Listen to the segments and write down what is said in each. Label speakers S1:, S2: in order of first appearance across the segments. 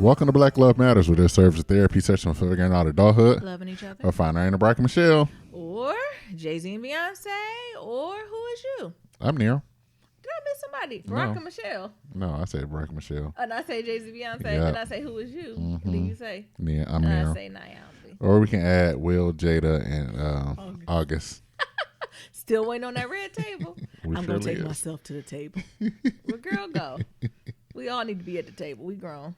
S1: Welcome to Black Love Matters, where this serves as a therapy session for figuring out adulthood,
S2: loving each other,
S1: or finding Ain't Barack and Michelle,
S2: or Jay-Z and Beyonce, or who is you?
S1: I'm Neil.
S2: Did I miss somebody? Barack and Michelle.
S1: No, I said Barack and Michelle.
S2: And I say Jay-Z, Beyonce.
S1: Yep.
S2: Then I say who is you? And then you say?
S1: Yeah, I'm Neil.
S2: I say Naomi.
S1: Or we can add Will, Jada, and August.
S2: Still waiting on that red table. I'm going to take
S1: is.
S2: myself to the table. Where girl go? We all need to be at the table. We grown.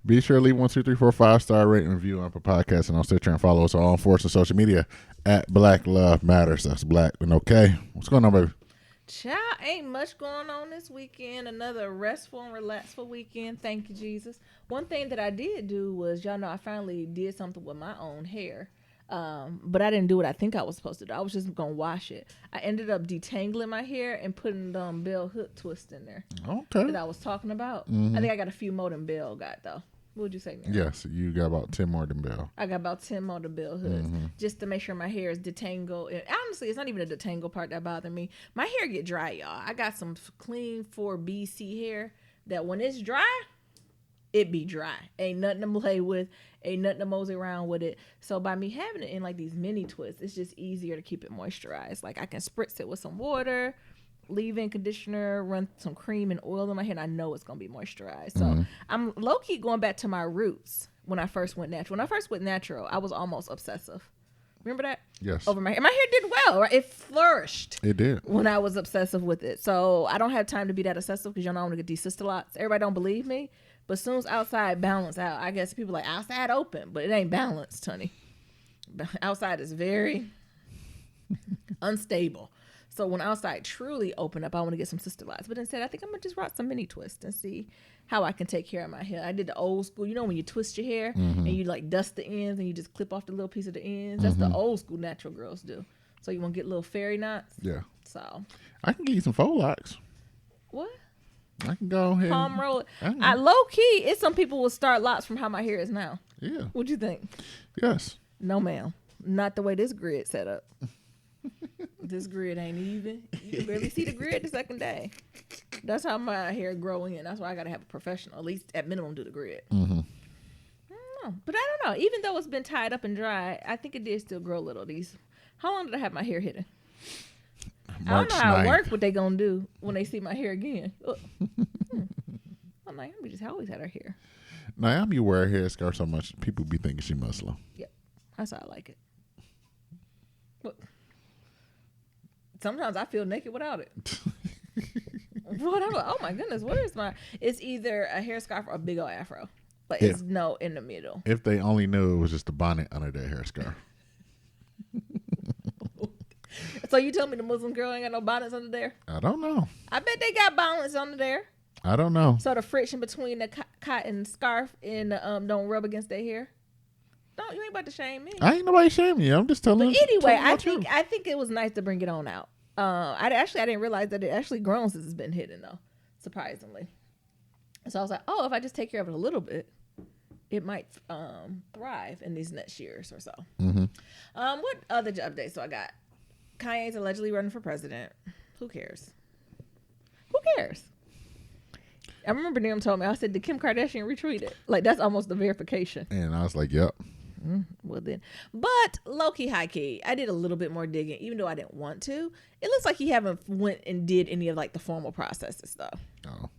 S1: Be sure to leave 1, 2, 3, 4, 5-star rating and review on Apple Podcasts and on Stitcher, and follow us on all forms of social media at Black Love Matters. That's Black and okay. What's going on, baby?
S2: Child, ain't much going on this weekend. Another restful and relaxful weekend. Thank you, Jesus. One thing that I did do was, y'all know I finally did something with my own hair. But I didn't do what I think I was supposed to do. I was just going to wash it. I ended up detangling my hair and putting bell hook twist in there.
S1: Okay.
S2: That I was talking about. I think I got a few more than Bell got, though. What would you say, Mary?
S1: Yes, you got about 10 more than Bell.
S2: I got about 10 more than Bell hoods just to make sure my hair is detangled. And honestly, it's not even a detangle part that bothers me. My hair get dry, y'all. I got some clean 4BC hair that when it's dry, it be dry. Ain't nothing to play with. Ain't nothing to mosey around with it. So by me having it in like these mini twists, it's just easier to keep it moisturized. Like I can spritz it with some water, leave-in conditioner, run some cream and oil in my hair, and I know it's going to be moisturized. So I'm low-key going back to my roots when I first went natural. When I first went natural, I was almost obsessive. Remember that?
S1: Yes.
S2: Over my hair. My hair did well, right? It flourished.
S1: It did.
S2: When I was obsessive with it. So I don't have time to be that obsessive because y'all know I want to get desist lots. Everybody don't believe me. But as soon as outside balance out, I guess people like outside open, but it ain't balanced, honey. Outside is very unstable. So when outside truly open up, I want to get some sister lots. But instead, I think I'm going to just rock some mini twists and see how I can take care of my hair. I did the old school, you know, when you twist your hair and you like dust the ends and you just clip off the little piece of the ends. That's the old school natural girls do. So you want to get little fairy knots?
S1: Yeah.
S2: So.
S1: I can give you some faux locks.
S2: What?
S1: I can go ahead.
S2: Palm roll it. I low key, it's some people will start lots from how my hair is now.
S1: Yeah.
S2: What'd you think?
S1: Yes.
S2: No, ma'am. Not the way this grid set up. This grid ain't even. You can barely see the grid the second day. That's how my hair growing in. That's why I got to have a professional, at least at minimum, do the grid. I don't know. But I don't know. Even though it's been tied up and dry, I think it did still grow a little. How long did I have my hair hidden? I don't know how it works, what they going to do when they see my hair again. I'm like, we just always had our hair.
S1: Naomi wear a hair scarf so much, people be thinking she Muslim.
S2: Yep. That's how I like it. Look. Sometimes I feel naked without it. Whatever. Oh my goodness. Where is my? It's either a hair scarf or a big old afro. But it's no in the middle.
S1: If they only knew it was just a bonnet under their hair scarf.
S2: So you tell me the Muslim girl ain't got no bonnets under there?
S1: I don't know.
S2: I bet they got bonnets under there.
S1: I don't know.
S2: So the friction between the cotton scarf and the, don't rub against their hair. Don't, you ain't about to shame me.
S1: I ain't nobody shaming you. I'm just telling you.
S2: But anyway, I think it was nice to bring it on out. I didn't realize that it actually grown since it's been hidden though, surprisingly. So I was like, oh, if I just take care of it a little bit, it might thrive in these next years or so. What other updates do I got? Kanye's allegedly running for president. Who cares? Who cares? I remember Liam told me, I said, did Kim Kardashian retweet it? Like, that's almost the verification.
S1: And I was like, yep.
S2: Well, then. But low-key, high-key, I did a little bit more digging, even though I didn't want to. It looks like he haven't went and did any of, like, the formal processes, though.
S1: Oh.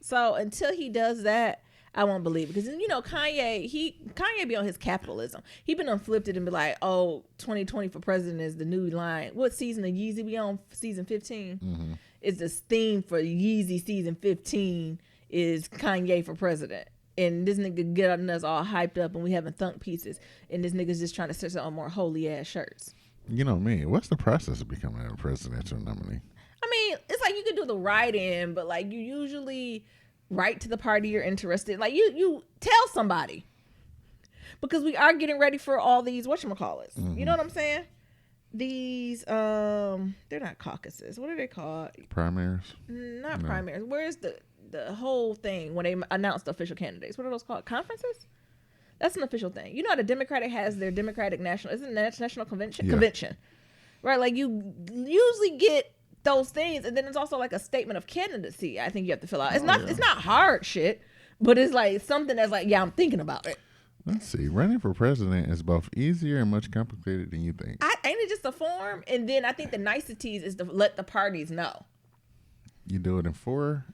S2: So until he does that, I won't believe it. Because, you know, Kanye be on his capitalism. He been unflipped it and be like, oh, 2020 for president is the new line. What season of Yeezy we on? Season 15? It's this theme for Yeezy season 15 is Kanye for president. And this nigga getting us all hyped up and we having thunk pieces. And this nigga's just trying to start on more holy ass shirts.
S1: You know me. What's the process of becoming a presidential nominee?
S2: I mean, it's like you could do the write-in, but like you usually write to the party you're interested in. Like you tell somebody. Because we are getting ready for all these whatchamacallits. You know what I'm saying? These they're not caucuses. What are they called?
S1: Primaries?
S2: Not primaries. Where's the whole thing when they announce the official candidates? What are those called? Conferences? That's an official thing. You know how the Democratic has their Democratic National, isn't it National Convention? Yeah. Convention. Right? Like you usually get those things, and then it's also like a statement of candidacy I think you have to fill out. It's not hard shit, But it's like something that's like, yeah, I'm thinking about it.
S1: Let's see. Running for president is both easier and much complicated than you think.
S2: Ain't it just a form? And then I think the niceties is to let the parties know.
S1: You do it in 4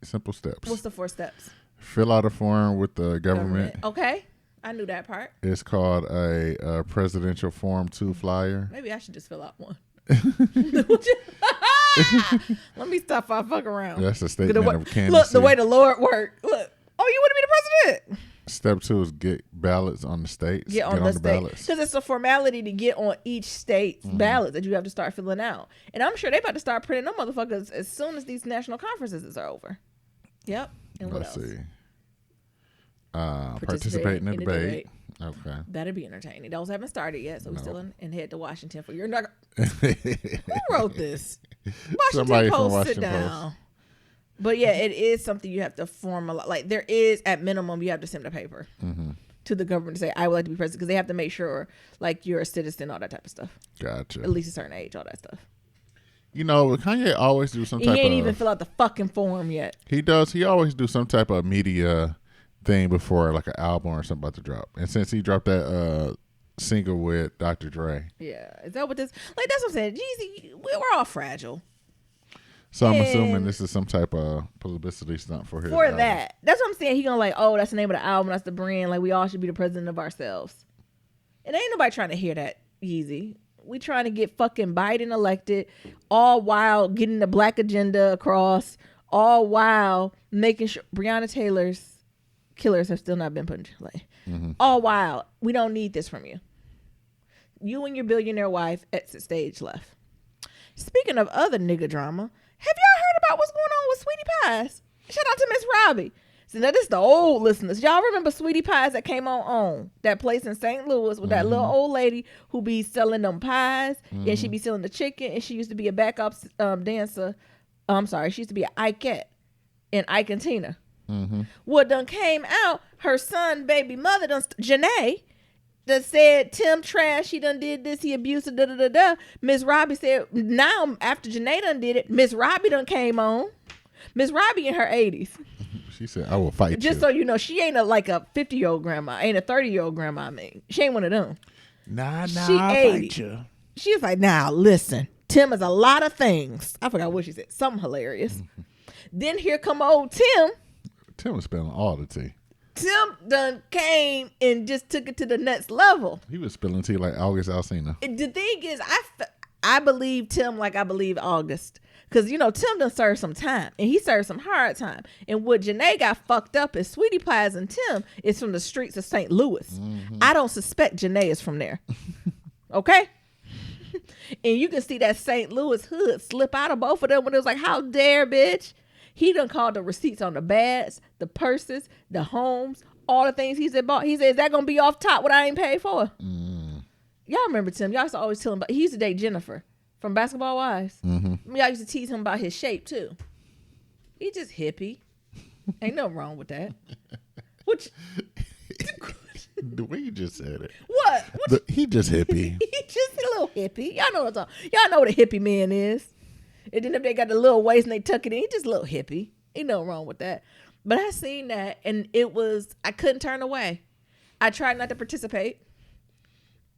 S1: simple steps.
S2: What's the 4 steps?
S1: Fill out a form with the government.
S2: Okay. I knew that part.
S1: It's called a presidential Form 2 flyer.
S2: Maybe I should just fill out one. Let me stop I fuck around.
S1: That's a statement of candidacy.
S2: Look, the way the Lord worked. Look. Oh, you want to be the president?
S1: Step 2 is get ballots on the states.
S2: Get on the ballots. Because it's a formality to get on each state's ballot that you have to start filling out. And I'm sure they about to start printing them motherfuckers as soon as these national conferences are over. Yep. And what else?
S1: See. Participate in the debate. Okay.
S2: That'll be entertaining. Those haven't started yet, so we're still in head to Washington for your... Who wrote this? Washington Post, sit down. But yeah, it is something you have to formalize. Like there is, at minimum, you have to send a paper to the government to say, I would like to be president, because they have to make sure like you're a citizen, all that type of stuff.
S1: Gotcha.
S2: At least a certain age, all that stuff.
S1: You know, Kanye always do some type of...
S2: He ain't even fill out the fucking form yet.
S1: He does. He always do some type of media thing before like an album or something about to drop. And since he dropped that single with Dr. Dre.
S2: Yeah. Is that what this... Like, that's what I'm saying. Jeezy, we're all fragile.
S1: So I'm assuming this is some type of publicity stunt for his album.
S2: That. That's what I'm saying. He gonna like, oh, that's the name of the album. That's the brand. Like, we all should be the president of ourselves. And ain't nobody trying to hear that, Yeezy. We trying to get fucking Biden elected, all while getting the black agenda across, all while making sure Breonna Taylor's killers have still not been put in jail. All while we don't need this from you. You and your billionaire wife exit stage left. Speaking of other nigga drama, have y'all heard about what's going on with Sweetie Pies? Shout out to Miss Robbie. So now this is the old listeners. Y'all remember Sweetie Pies that came on that place in St. Louis with that little old lady who be selling them pies and she be selling the chicken, and she used to be a backup dancer. I'm sorry, she used to be an Ikette in Ike and Tina. What done came out, her son, baby mother, Janae, that said Tim trash, he done did this, he abusive, da. Miss Robbie said, now after Janae done did it, Miss Robbie done came on. Miss Robbie in her 80s.
S1: She said, I will fight you.
S2: Just so you know, she ain't like a 50-year-old grandma, ain't a 30-year-old grandma, I mean. She ain't one of them.
S1: Nah,
S2: she
S1: I'll
S2: 80.
S1: fight you.
S2: She was like, now listen, Tim is a lot of things. I forgot what she said. Something hilarious. Then here come old Tim.
S1: Tim was spilling all the tea.
S2: Tim done came and just took it to the next level.
S1: He was spilling tea like August Alsina.
S2: The thing is, I believe Tim like I believe August. Because, you know, Tim done served some time. And he served some hard time. And what Janae got fucked up is Sweetie Pies and Tim is from the streets of St. Louis. I don't suspect Janae is from there. Okay? And you can see that St. Louis hood slip out of both of them when it was like, how dare, bitch? He done called the receipts on the bags, the purses, the homes, all the things he said bought. He said, is that going to be off top what I ain't paid for? Y'all remember Tim. Y'all used to always tell him about, he used to date Jennifer from Basketball Wives. Y'all used to tease him about his shape too. He just hippie. Ain't nothing wrong with that. Which...
S1: The way you just said it.
S2: What?
S1: He just hippie.
S2: He just a little hippie. Y'all know what I'm talking. Y'all know what a hippie man is. And then if they got the little waist and they tuck it in, he just a little hippie. Ain't nothing wrong with that. But I seen that and I couldn't turn away. I tried not to participate.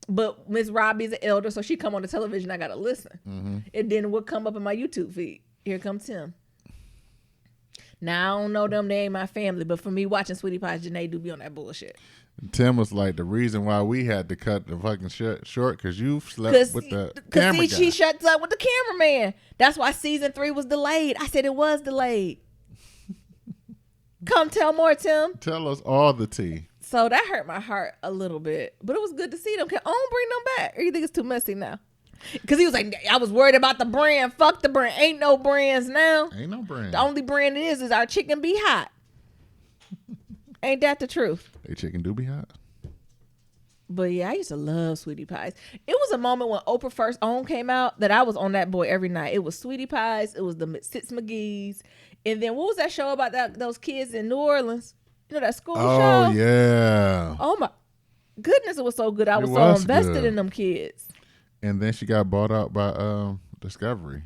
S2: But Miss Robbie's an elder, so she come on the television, I gotta listen. And then what come up in my YouTube feed? Here comes Tim. Now I don't know them, they ain't my family, but for me watching Sweetie Pie, Janae do be on that bullshit.
S1: Tim was like, the reason why we had to cut the fucking short because you slept with the camera guy.
S2: She shuts up with the cameraman. That's why season 3 was delayed. I said it was delayed. Come tell more, Tim.
S1: Tell us all the tea.
S2: So that hurt my heart a little bit, but it was good to see them. Can Owen bring them back? Or you think it's too messy now? Because he was like, I was worried about the brand. Fuck the brand. Ain't no brands now.
S1: Ain't no brand.
S2: The only brand it is our chicken be hot. Ain't that the truth?
S1: They chicken do be hot.
S2: But yeah, I used to love Sweetie Pies. It was a moment when Oprah First Own came out that I was on that boy every night. It was Sweetie Pies. It was the Sits McGee's. And then what was that show about those kids in New Orleans? You know, that school show?
S1: Oh, yeah.
S2: Oh, my goodness, it was so good. I was so invested in them kids.
S1: And then she got bought out by Discovery.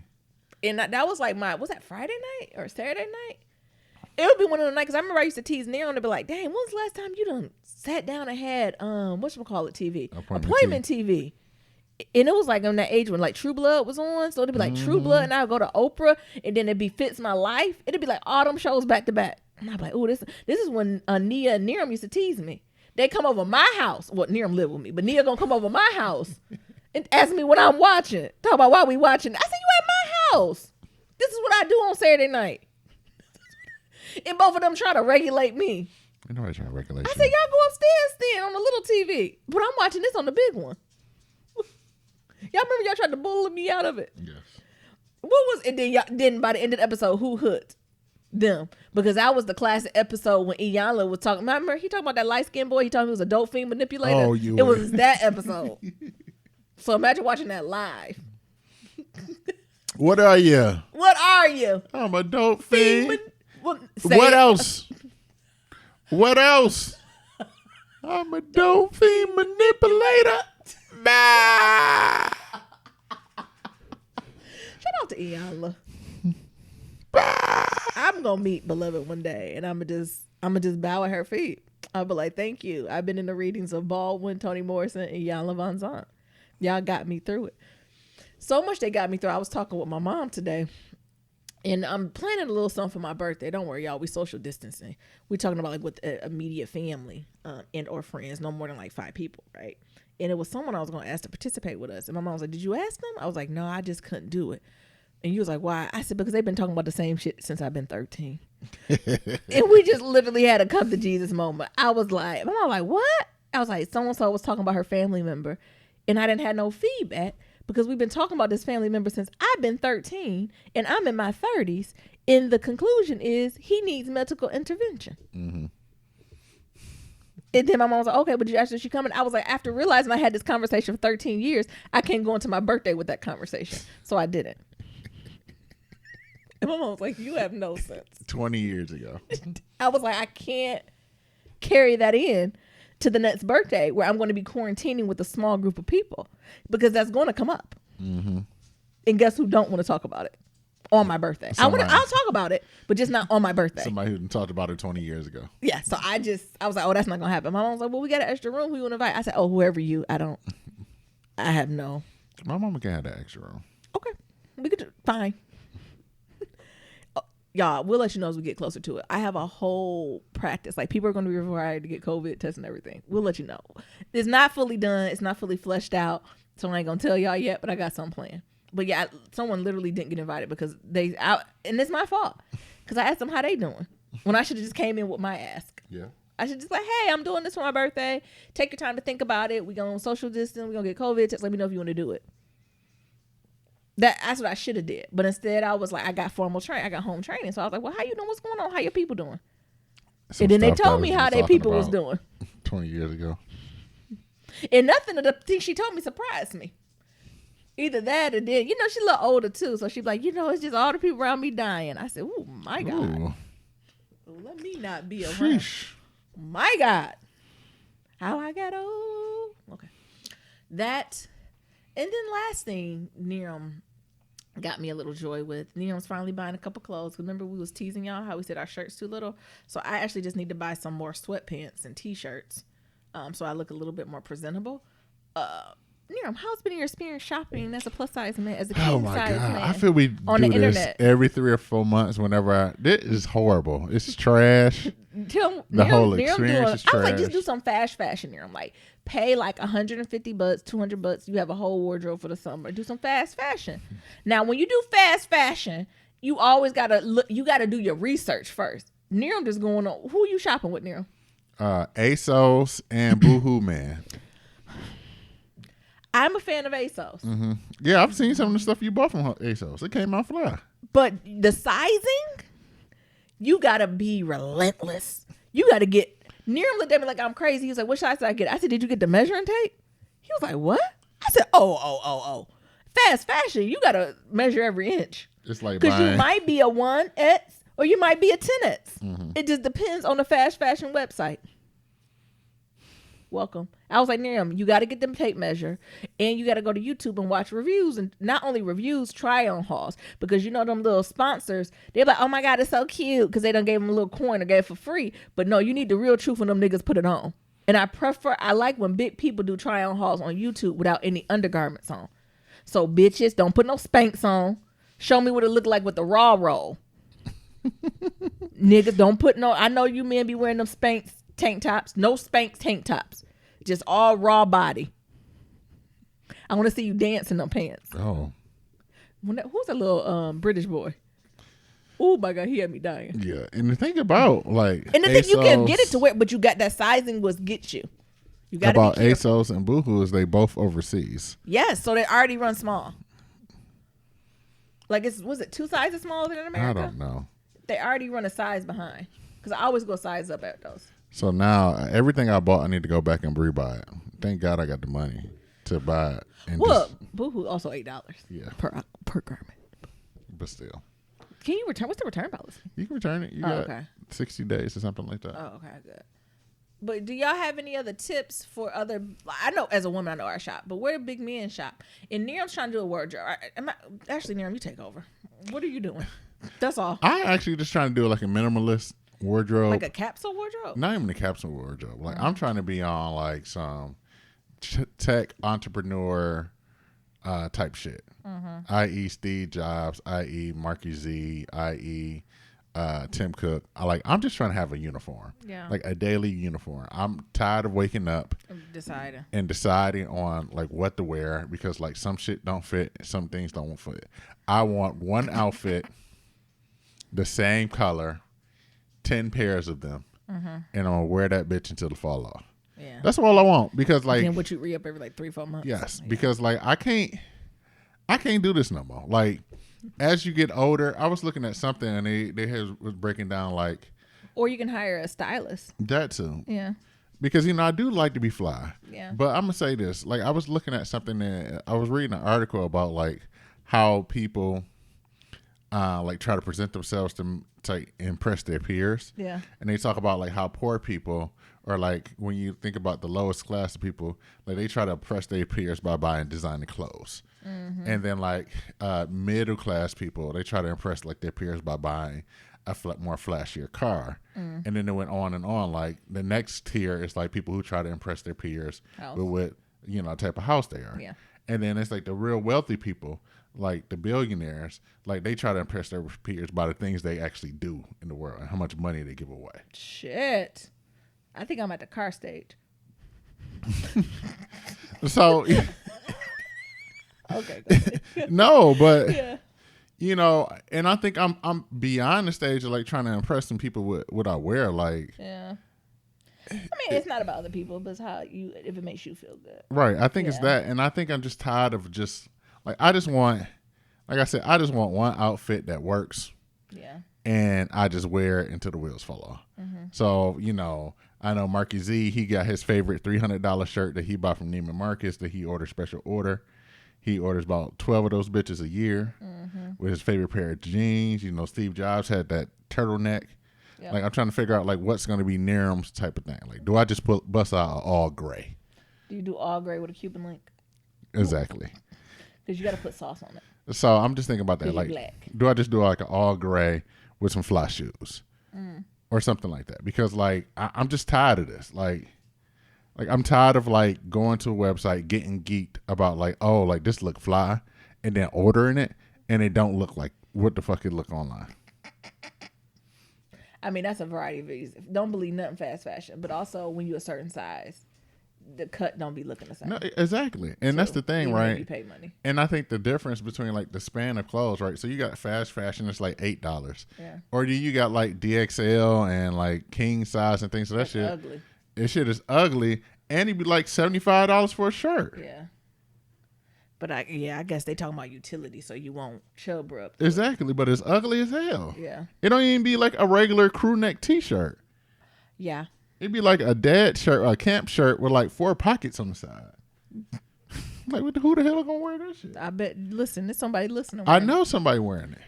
S2: And that was like was that Friday night or Saturday night? It'll be one of the nights, because I remember I used to tease Neil and be like, dang, when's the last time you done sat down and had, whatchamacallit TV? Appointment TV. And it was like on that age when like True Blood was on. So it'd be like True Blood, and I'd go to Oprah, and then it'd be Fits My Life. It'd be like all them shows back to back. And I'd be like, oh, this is when Nia and Niram used to tease me. They come over my house. Well, Niram lived with me, but Nia gonna come over my house and ask me what I'm watching. Talk about why we watching. I said, you at my house. This is what I do on Saturday night. And both of them try to regulate me.
S1: Ain't nobody trying to regulate
S2: I said, y'all go upstairs then on the little TV. But I'm watching this on the big one. Y'all remember y'all tried to bully me out of it?
S1: Yes.
S2: What was it? Then by the end of the episode, who hooked them? Because that was the classic episode when Iyanla was talking. Remember, he talking about that light-skinned boy. He told me he was a dope fiend manipulator.
S1: Oh,
S2: it was that episode. So imagine watching that live.
S1: What are you?
S2: What are you?
S1: I'm a dope fiend.
S2: What
S1: else? What else? I'm a dope fiend manipulator. Bah!
S2: Shout out to Iyanla. I'm gonna meet Beloved one day, and I'm gonna just bow at her feet. I'll be like, thank you. I've been in the readings of Baldwin, Toni Morrison, and Iyanla Vanzant. Y'all got me through it. So much they got me through. I was talking with my mom today, and I'm planning a little something for my birthday. Don't worry, y'all. We social distancing. We talking about like with immediate family and or friends, no more than like 5 people, right? And it was someone I was going to ask to participate with us. And my mom was like, did you ask them? I was like, no, I just couldn't do it. And you was like, why? I said, because they've been talking about the same shit since I've been 13. And we just literally had a come to Jesus moment. I was like, my mom was like, what? I was like, so-and-so was talking about her family member. And I didn't have no feedback because we've been talking about this family member since I've been 13 and I'm in my 30s. And the conclusion is he needs medical intervention. Mm-hmm. And then my mom was like, okay, but did you ask her she coming? I was like, after realizing I had this conversation for 13 years, I can't go into my birthday with that conversation. So I didn't. And my mom was like, you have no sense.
S1: 20 years ago.
S2: I was like, I can't carry that in to the next birthday where I'm going to be quarantining with a small group of people because that's going to come up. Mm-hmm. And guess who don't want to talk about it? On my birthday. I'll talk about it, but just not on my birthday.
S1: Somebody who talked about it 20 years ago.
S2: Yeah, so I was like, oh, that's not going to happen. My mom was like, well, we got an extra room. Who you want to invite? I said, oh, whoever you. I have no.
S1: My mama can have that extra room.
S2: Okay. We could, fine. Y'all, we'll let you know as we get closer to it. I have a whole practice. Like, people are going to be required to get COVID tests and everything. We'll let you know. It's not fully done. It's not fully fleshed out. So I ain't going to tell y'all yet, but I got something planned. But yeah, someone literally didn't get invited because and it's my fault. Because I asked them how they doing. When I should have just came in with my ask.
S1: Yeah.
S2: I should just like, hey, I'm doing this for my birthday. Take your time to think about it. We going to social distance. We going to get COVID tests. Let me know if you want to do it. That's what I should have did. But instead I was like, I got formal training. I got home training. So I was like, well, how you doing? What's going on? How your people doing? And then they told me how their people was doing.
S1: 20 years ago.
S2: And nothing of the things she told me surprised me. Either that or then, she's a little older too. So she's like, it's just all the people around me dying. I said, oh my God.
S1: Ooh.
S2: Let me not be around.
S1: Sheesh.
S2: My God. How I got old. Okay. That. And then last thing, Niram got me a little joy with. Niram's finally buying a couple clothes. Remember we was teasing y'all how we said our shirts too little? So I actually just need to buy some more sweatpants and t-shirts. So I look a little bit more presentable. Niram, how's been your experience shopping as a plus size man, as a king size man?
S1: Oh my God. I feel we
S2: on
S1: do
S2: the
S1: this
S2: internet
S1: every 3 or 4 months whenever this is horrible. It's trash. The whole experience is trash.
S2: I was like, just do some fast fashion, Niram. Like, pay like $150, $200. You have a whole wardrobe for the summer. Do some fast fashion. Now, when you do fast fashion, you always gotta look. You gotta do your research first. Niram just going on. Who are you shopping with, Niram?
S1: ASOS and Boohoo Man.
S2: I'm a fan of ASOS.
S1: Mm-hmm. Yeah, I've seen some of the stuff you bought from ASOS. It came out fly.
S2: But the sizing, you gotta be relentless. You gotta get. Niram looked at me like I'm crazy. He was like, "What size did I get?" I said, "Did you get the measuring tape?" He was like, "What?" I said, "Oh. Fast fashion. You gotta measure every inch.
S1: It's like
S2: because you might be a 1X or you might be a 10X. Mm-hmm. It just depends on the fast fashion website." welcome. I was like, Miriam, you got to get them tape measure, and you got to go to YouTube and watch reviews, and not only reviews, try on hauls, because you know them little sponsors, they're like, oh my God, it's so cute, because they done gave them a little coin or gave it for free. But no, you need the real truth when them niggas put it on. And I like when big people do try on hauls on YouTube without any undergarments on. So bitches, don't put no Spanx on. Show me what it look like with the raw roll. Niggas, don't put no. I know you men be wearing them Spanx tank tops. No Spanx tank tops. Just all raw body. I want to see you dance in them pants.
S1: Oh.
S2: Who's that little British boy? Oh my God, he had me dying.
S1: Yeah, and the thing about like,
S2: and the thing you can get it to wear, but you got that sizing was get you. You got
S1: about ASOS and Boohoo is they both overseas.
S2: Yes, so they already run small. Like was it 2 sizes smaller than in America?
S1: I don't know.
S2: They already run a size behind, because I always go size up at those.
S1: So now everything I bought, I need to go back and rebuy it. Thank God I got the money to buy it. And
S2: well, Boohoo also $8.
S1: Yeah,
S2: per garment.
S1: But still,
S2: can you return? What's the return policy?
S1: You can return it. You got 60 days or something like that.
S2: Oh, okay, good. But do y'all have any other tips for other? I know as a woman, I know I shop, but where do big men shop? And Niram's trying to do a wardrobe. Actually, Niram, you take over. What are you doing? That's all.
S1: I actually just trying to do like a minimalist wardrobe,
S2: like a capsule wardrobe.
S1: Not even a capsule wardrobe. Like I'm trying to be on like some tech entrepreneur type shit, i.e. Steve Jobs, i.e. Marky Z, i.e. Tim Cook. I'm just trying to have a uniform, like a daily uniform. I'm tired of waking up and deciding on like what to wear, because like some shit don't fit, some things don't fit. I want one outfit, the same color, 10 pairs of them, and I'm gonna wear that bitch until it fall off. Yeah, that's all I want, because like
S2: then what you re-up every like 3-4 months.
S1: Yes, because like I can't do this no more. Like as you get older, I was looking at something and they was breaking down like,
S2: or you can hire a stylist.
S1: That too.
S2: Yeah.
S1: Because I do like to be fly.
S2: Yeah.
S1: But I'm gonna say this, like I was looking at something that I was reading an article about like how people like try to present themselves to impress their peers.
S2: Yeah.
S1: And they talk about like how poor people, or like when you think about the lowest class of people, like they try to impress their peers by buying designer clothes. Mm-hmm. And then like middle class people, they try to impress like their peers by buying a more flashier car. And then it went on and on. Like the next tier is like people who try to impress their peers with type of house they are.
S2: Yeah.
S1: And then it's like the real wealthy people, like the billionaires, like they try to impress their peers by the things they actually do in the world and how much money they give away.
S2: Shit. I think I'm at the car stage.
S1: So
S2: okay.
S1: No, but and I think I'm beyond the stage of like trying to impress some people with what I wear. Like,
S2: yeah. I mean, it's not about other people, but it's if it makes you feel good.
S1: Right. I think it's that, and I think I'm just tired of just like I just want one outfit that works.
S2: Yeah.
S1: And I just wear it until the wheels fall off. Mm-hmm. So I know Marky Z, he got his favorite $300 shirt that he bought from Neiman Marcus that he ordered special order. He orders about 12 of those bitches a year with his favorite pair of jeans. Steve Jobs had that turtleneck. Yep. Like I'm trying to figure out like what's going to be Niram's type of thing. Like, do I just bust out all gray?
S2: Do you do all gray with a Cuban link?
S1: Exactly.
S2: Because you got to put sauce on it.
S1: So I'm just thinking about that. Like,
S2: black.
S1: Do I just do like an all gray with some fly shoes or something like that? Because like I'm just tired of this. Like I'm tired of like going to a website, getting geeked about like, oh, like this look fly, and then ordering it and it don't look like what the fuck it look online.
S2: I mean, that's a variety of reasons. Don't believe nothing fast fashion, but also when you're a certain size, the cut don't be looking the same.
S1: No, exactly. And that's the thing, right?
S2: You pay money.
S1: And I think the difference between like the span of clothes, right? So you got fast fashion, it's like $8.
S2: Yeah.
S1: Or you got like DXL and like king size and things. So that shit
S2: ugly.
S1: This shit is ugly. And it'd be like $75 for a shirt.
S2: Yeah. But I guess they talking about utility, so you won't chub rub.
S1: Exactly, but it's ugly as hell.
S2: Yeah.
S1: It don't even be like a regular crew neck t-shirt.
S2: Yeah.
S1: It'd be like a dad shirt, a camp shirt with like 4 pockets on the side. Like, who the hell is gonna wear that shit?
S2: I bet. Listen, there's somebody listening.
S1: I know somebody wearing it.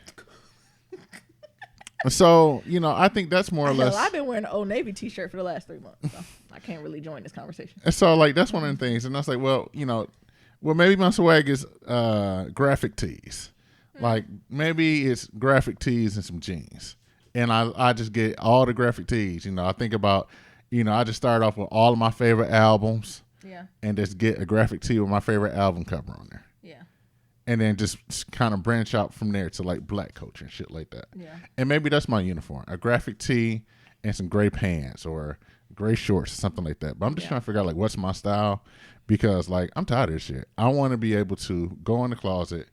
S1: So I think that's more or less.
S2: I've been wearing an Old Navy t-shirt for the last 3 months. So I can't really join this conversation.
S1: And so like that's one of the things. And I was like, well, maybe my swag is graphic tees. Like maybe it's graphic tees and some jeans. And I just get all the graphic tees. I think about, I just start off with all of my favorite albums.
S2: Yeah.
S1: And just get a graphic tee with my favorite album cover on there.
S2: Yeah.
S1: And then just kind of branch out from there to like black culture and shit like that.
S2: Yeah.
S1: And maybe that's my uniform, a graphic tee and some gray pants or gray shorts or something like that. But I'm just trying to figure out like what's my style, because like I'm tired of this shit. I want to be able to go in the closet,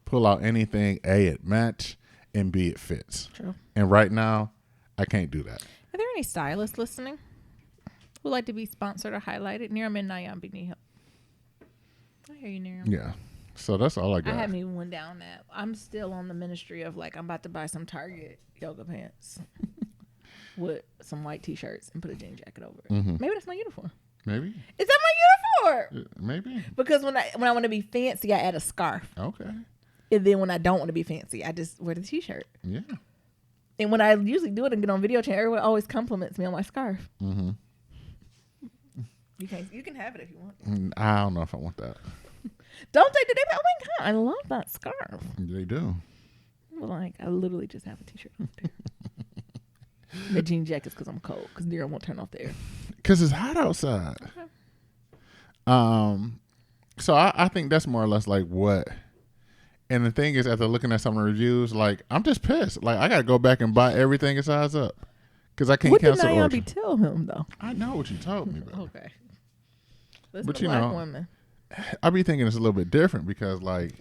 S1: pull out anything, A, it match, and B, it fits.
S2: True.
S1: And right now, I can't do that.
S2: Are there any stylists listening who like to be sponsored or highlighted? Niram and Nyambi need help. I hear you, Niram.
S1: Yeah. So that's all I got.
S2: I haven't even went down that. I'm still on the ministry of like I'm about to buy some Target yoga pants with some white t-shirts and put a jean jacket over it.
S1: Mm-hmm.
S2: Maybe that's my uniform.
S1: Maybe.
S2: Is that my uniform?
S1: Maybe.
S2: Because when I want to be fancy, I add a scarf.
S1: Okay.
S2: And then when I don't want to be fancy, I just wear the t-shirt.
S1: Yeah.
S2: And when I usually do it and get on video chat, everyone always compliments me on my scarf.
S1: Mm-hmm.
S2: You can have it if you want.
S1: I don't know if I want that.
S2: Don't they? Do they? Oh my God, I love that scarf.
S1: They do.
S2: Like I literally just have a t-shirt on there. The jean jacket's because I'm cold. Because Nira won't turn off the air.
S1: Because it's hot outside. Okay. So I think that's more or less like what. And the thing is, after looking at some of the reviews, like I'm just pissed. Like I got to go back and buy everything a size up because I can't cancel the order. What did
S2: Nyambi tell him though?
S1: I know what you told me, though.
S2: Okay. Listen
S1: but
S2: to black women.
S1: I be thinking it's a little bit different because like,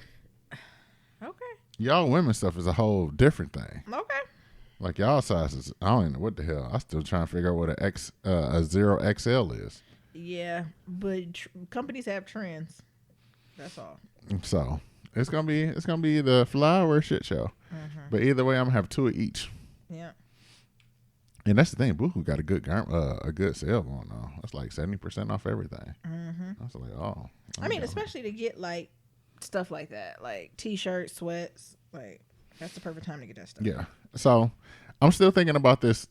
S2: okay,
S1: y'all women stuff is a whole different thing.
S2: Okay.
S1: Like y'all sizes, I don't even know what the hell. I still trying to figure out what a 0XL is.
S2: Yeah, but companies have trends. That's all.
S1: So it's gonna be the flower shit show.
S2: Mm-hmm.
S1: But either way, I'm gonna have 2 of each.
S2: Yeah.
S1: And that's the thing. Boohoo got a good sale going on. That's like 70% off everything.
S2: Mm-hmm.
S1: I was like, oh.
S2: I mean, especially to get like stuff like that, like t-shirts, sweats, like that's the perfect time to get that stuff.
S1: Yeah. So I'm still thinking about this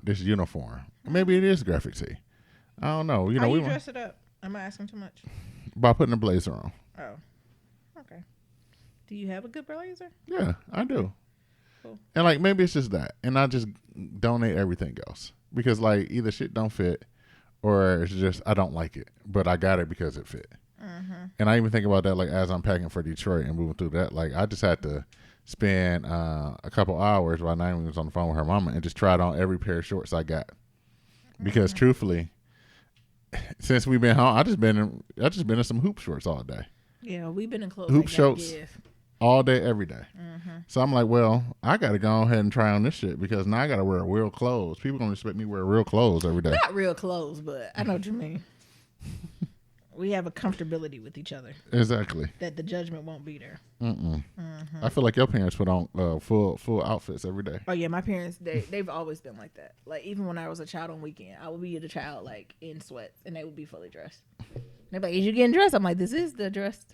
S1: uniform. Maybe it is graphic tee. I don't know.
S2: How you dress it up? Am I asking too much?
S1: By putting a blazer on.
S2: Oh. Okay. Do you have a good blazer?
S1: Yeah, I do.
S2: Cool.
S1: And like maybe it's just that, and I just donate everything else because like either shit don't fit, or it's just I don't like it, but I got it because it fit.
S2: Mm-hmm.
S1: And I even think about that like as I'm packing for Detroit and moving through that. Like I just had to spend a couple hours while Naomi was on the phone with her mama and just tried on every pair of shorts I got because truthfully, since we've been home, I just been in some hoop shorts all day.
S2: Yeah, we've been in clothes.
S1: Hoop shorts. All day, every day.
S2: Mm-hmm.
S1: So I'm like, well, I got to go ahead and try on this shit because now I got to wear real clothes. People don't expect me to wear real clothes every day.
S2: Not real clothes, but I know what you mean. We have a comfortability with each other.
S1: Exactly.
S2: That the judgment won't be there.
S1: Mm-mm. Mm-hmm. I feel like your parents put on full outfits every day.
S2: Oh yeah, my parents they've always been like that. Like even when I was a child on weekend, I would be the child like in sweats, and they would be fully dressed. They're like, "Is you getting dressed?" I'm like, "This is the dress."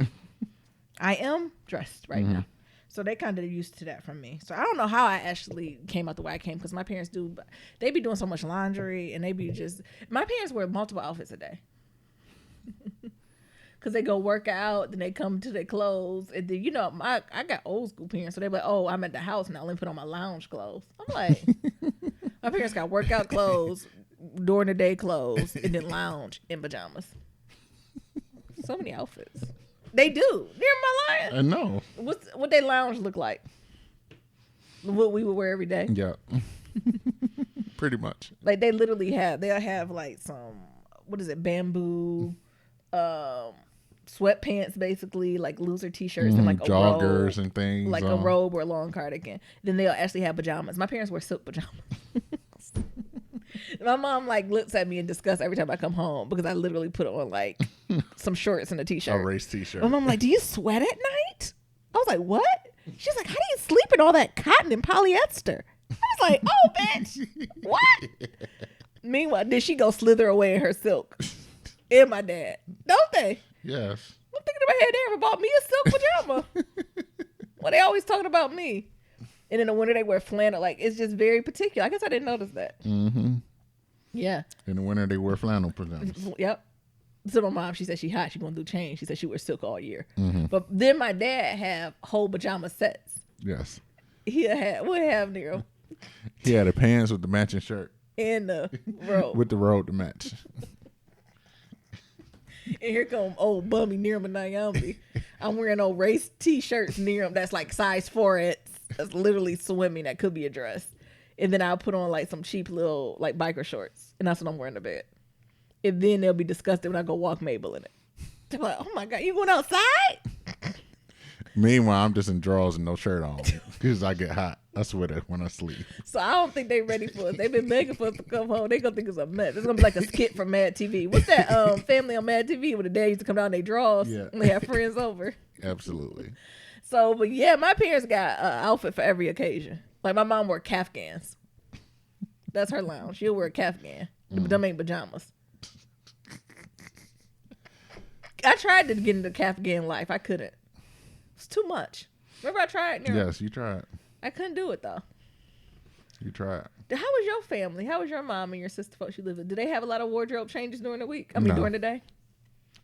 S2: I am dressed right now. So they kind of used to that from me. So I don't know how I actually came out the way I came because my parents they be doing so much laundry and they be my parents wear multiple outfits a day. Because they go work out, then they come to their clothes. And then, I got old school parents. So they're like, oh, I'm at the house now. Let me put on my lounge clothes. I'm like, my parents got workout clothes, during the day clothes, and then lounge in pajamas. So many outfits. They do. They're my lying.
S1: I know.
S2: What they lounge look like? What we would wear every day?
S1: Yeah. Pretty much.
S2: Like they literally they'll have like some, what is it, bamboo, sweatpants basically, like looser t-shirts and like a
S1: joggers
S2: robe,
S1: and things.
S2: Like a robe or a long cardigan. Then they'll actually have pajamas. My parents wear silk pajamas. My mom like looks at me in disgust every time I come home because I literally put on like some shorts and a t-shirt.
S1: A race t-shirt.
S2: My mom like, do you sweat at night? I was like, what? She's like, how do you sleep in all that cotton and polyester? I was like, oh, bitch, what? Meanwhile, then she go slither away in her silk. And my dad. Don't they?
S1: Yes.
S2: I'm thinking about they ever bought me a silk pajama. Well, they always talking about me. And in the winter, they wear flannel. Like, it's just very particular. I guess I didn't notice that.
S1: Mm-hmm.
S2: Yeah.
S1: In the winter, they wear flannel pajamas.
S2: Yep. So my mom, she said she hot. She gonna do change. She said she wears silk all year. But then my dad have whole pajama sets.
S1: Yes.
S2: What have Nero?
S1: He had the pants with the matching shirt.
S2: And the robe.
S1: With the robe to match.
S2: And here come old bummy Niram and Naomi. I'm wearing old race t-shirts Niram that's like size 4X. That's literally swimming. That could be a dress. And then I'll put on like some cheap little like biker shorts. And that's what I'm wearing to bed. And then they'll be disgusted when I go walk Mabel in it. They're like, oh my God, you going outside?
S1: Meanwhile, I'm just in drawers and no shirt on because I get hot. I sweat when I sleep.
S2: So I don't think they ready for us. They've been begging for us to come home. They gonna think it's a mess. It's gonna be like a skit from Mad TV. What's that family on Mad TV where the dad used to come down in their drawers and they have friends over?
S1: Absolutely.
S2: So, but yeah, my parents got an outfit for every occasion. Like my mom wore Kafgans. That's her lounge. She'll wear a Kafgan. But them ain't pajamas. I tried to get into Kafgan life. I couldn't. It's too much. Remember I tried? Nero?
S1: Yes, you tried.
S2: I couldn't do it though.
S1: You tried.
S2: How was your family? How was your mom and your sister folks you live with? Did they have a lot of wardrobe changes during the week? During the day?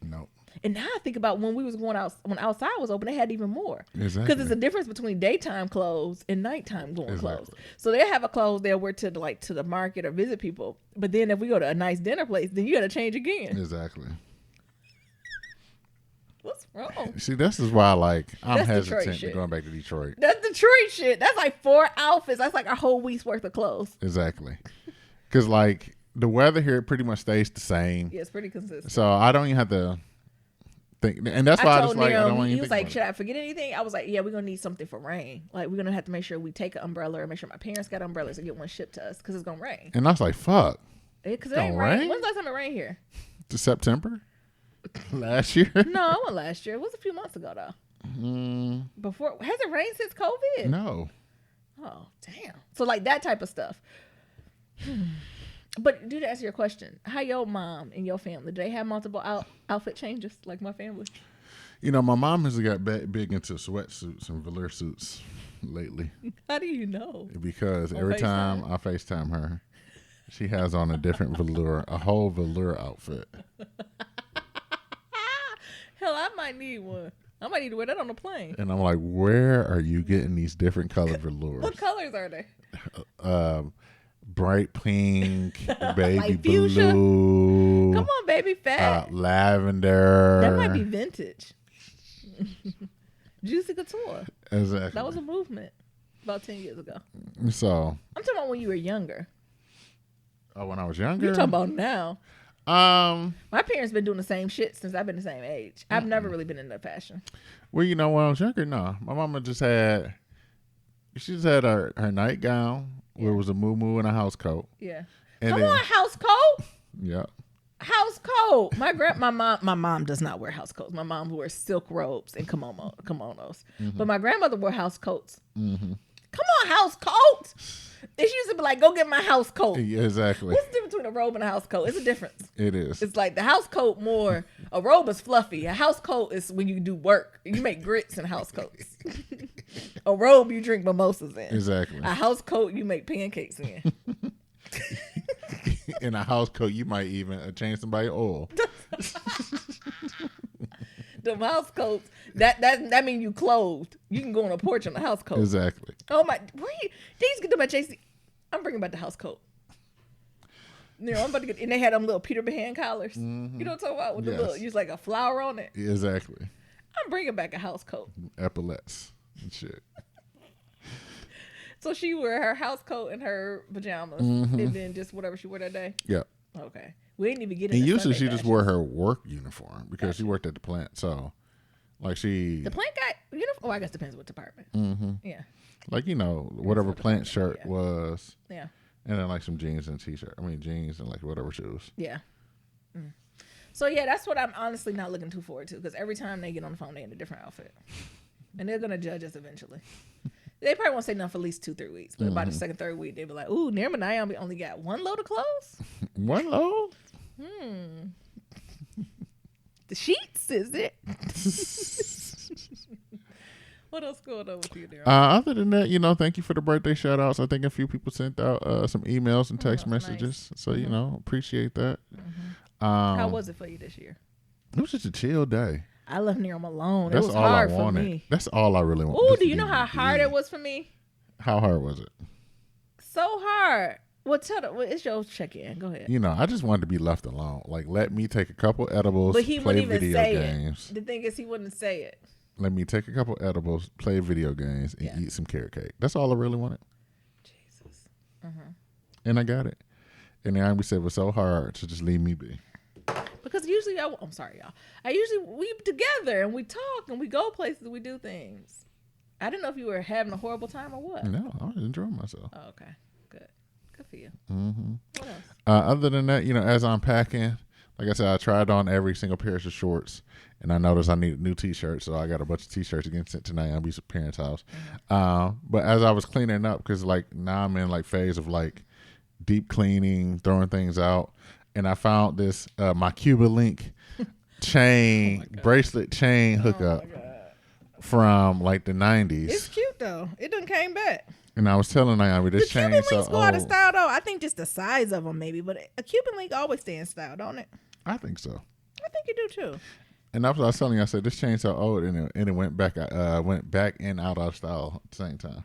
S1: No.
S2: And now I think about when we was going out, when outside was open, they had even more.
S1: Exactly.
S2: Because there's a difference between daytime clothes and nighttime clothes. So they have a clothes they'll wear to the market or visit people. But then if we go to a nice dinner place, then you got to change again.
S1: Exactly.
S2: What's wrong?
S1: See, this is why I'm
S2: That's
S1: hesitant to going back to Detroit.
S2: That's Detroit shit. That's like 4 outfits. That's like a whole week's worth of clothes.
S1: Exactly. Because the weather here pretty much stays the same.
S2: Yeah, it's pretty consistent.
S1: So I don't even have to think. And that's why I just I don't want to.
S2: He was like, should I forget anything? I was like, yeah, we're going to need something for rain. Like, we're going to have to make sure we take an umbrella or make sure my parents got umbrellas and get one shipped to us because it's going to rain.
S1: And I was like, fuck.
S2: Because it ain't rain. When's the last time it rained here?
S1: To September? Last year?
S2: No, it wasn't last year. It was a few months ago, though. Before, has it rained since COVID?
S1: No.
S2: Oh, damn. So, like, that type of stuff. But, to answer your question, how your mom and your family, do they have multiple outfit changes like my family?
S1: My mom has got big into sweatsuits and velour suits lately.
S2: How do you know?
S1: Because every time I FaceTime her, she has on a different a whole velour outfit.
S2: Hell, I might need one. I might need to wear that on a plane.
S1: And I'm like, where are you getting these different colored velours?
S2: What colors are they?
S1: Bright pink, baby
S2: like
S1: blue.
S2: Come on, baby fat.
S1: Lavender.
S2: That might be vintage. Juicy Couture.
S1: Exactly.
S2: That was a movement about 10 years ago.
S1: So
S2: I'm talking about when you were younger.
S1: Oh, when I was younger?
S2: You're talking about now. My parents been doing the same shit since I've been the same age. I've never really been into fashion.
S1: Well, when I was younger, no. My mama just had her nightgown where it was a muumuu and a house coat.
S2: Yeah.
S1: And
S2: Come on, house coat.
S1: Yeah.
S2: House coat. My mom does not wear house coats. My mom wears silk robes and kimonos. Mm-hmm. But my grandmother wore house coats. Mm-hmm. Come on, house coat. She used to be like, go get my house coat.
S1: Yeah, exactly.
S2: What's the difference between a robe and a house coat? It's a difference.
S1: It is.
S2: It's like the house coat more, a robe is fluffy. A house coat is when you do work. You make grits in house coats. A robe you drink mimosas in.
S1: Exactly.
S2: A house coat you make pancakes in.
S1: In a house coat, you might even change somebody's oil.
S2: The house coats, that mean you clothed. You can go on a porch on a house coat.
S1: Exactly.
S2: Oh my, these get them at JC. I'm bringing back the house coat. I'm about to get, and they had them little Peter Pan collars. Mm-hmm. You know what I'm talking about? With the little, use like a flower on it.
S1: Exactly.
S2: I'm bringing back a house coat.
S1: Epaulets and shit.
S2: So she wear her house coat and her pajamas, and then just whatever she wore that day.
S1: Yeah.
S2: Okay. We didn't even get into
S1: And usually
S2: Sunday
S1: she just
S2: fashion.
S1: wore her work uniform because she worked at the plant. So,
S2: the plant got uniform. Oh, I guess it depends what department.
S1: Mm-hmm.
S2: Yeah.
S1: Whatever plant shirt was.
S2: Yeah.
S1: And then some jeans and t-shirt. Jeans and whatever shoes.
S2: Yeah. So yeah, that's what I'm honestly not looking too forward to because every time they get on the phone, they in a different outfit, and they're gonna judge us eventually. They probably won't say nothing for at least 2-3 weeks, but about the second, third week, they'll be like, "Ooh, Nirma and I only got one load of clothes."
S1: One load? The
S2: sheets, is it? What else going on with you there?
S1: Other than that, thank you for the birthday shout outs. I think a few people sent out some emails and text messages. Nice. So, appreciate that.
S2: How was it for you this year?
S1: It was just a chill day.
S2: I left Nero alone. It was hard for me.
S1: That's all I really wanted.
S2: Oh, do you know how hard it was for me?
S1: How hard was it?
S2: So hard. Well, it's your check-in. Go ahead.
S1: I just wanted to be left alone. Like, let me take a couple edibles,
S2: but he
S1: play
S2: wouldn't even
S1: video
S2: say
S1: games.
S2: It. The thing is, he wouldn't say it.
S1: Let me take a couple edibles, play video games, and eat some carrot cake. That's all I really wanted.
S2: Jesus.
S1: And I got it. And then we said it was so hard to just leave me be.
S2: Because usually, I'm sorry, y'all. We together and we talk and we go places and we do things. I didn't know if you were having a horrible time or what.
S1: No, I was enjoying myself.
S2: Oh, okay. Good for you.
S1: What
S2: else?
S1: Other than that, as I'm packing, like I said, I tried on every single pair of shorts, and I noticed I needed new T-shirts, so I got a bunch of T-shirts getting sent tonight. I'll be at parents' house. But as I was cleaning up, because now I'm in phase of deep cleaning, throwing things out, and I found this my Cuba Link chain bracelet chain hookup from the 90s.
S2: It's cute though. It done came back.
S1: And I was telling Naomi this chain
S2: Cuban links go out of style though. I think just the size of them maybe, but a Cuban link always stay in style, don't it?
S1: I think so.
S2: I think you do too.
S1: And that's what I was telling you. I said this chain's so old, and it went back and out of style at the same time.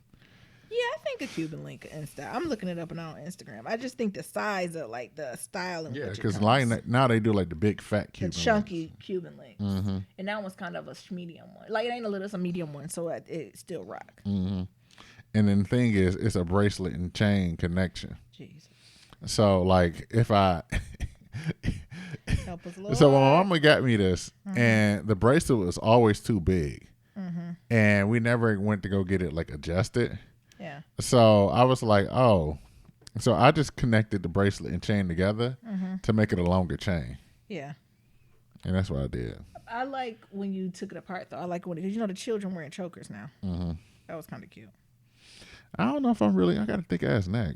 S2: Yeah, I think a Cuban link in style. I'm looking it up now on Instagram. I just think the size of the style and
S1: because now they do the big fat Cuban,
S2: the chunky Cuban links, and that one's kind of a medium one. It ain't a little, it's a medium one, so it still rock.
S1: And then the thing is, it's a bracelet and chain connection.
S2: Jesus.
S1: So if I
S2: help us, Lord.
S1: So my mama got me this, and the bracelet was always too big, and we never went to go get it adjusted.
S2: Yeah.
S1: So I was like, oh, so I just connected the bracelet and chain together to make it a longer chain.
S2: Yeah.
S1: And that's what I did.
S2: I like when you took it apart though. I like because the children wearing chokers now. That was kind of cute.
S1: I don't know if I got a thick ass neck.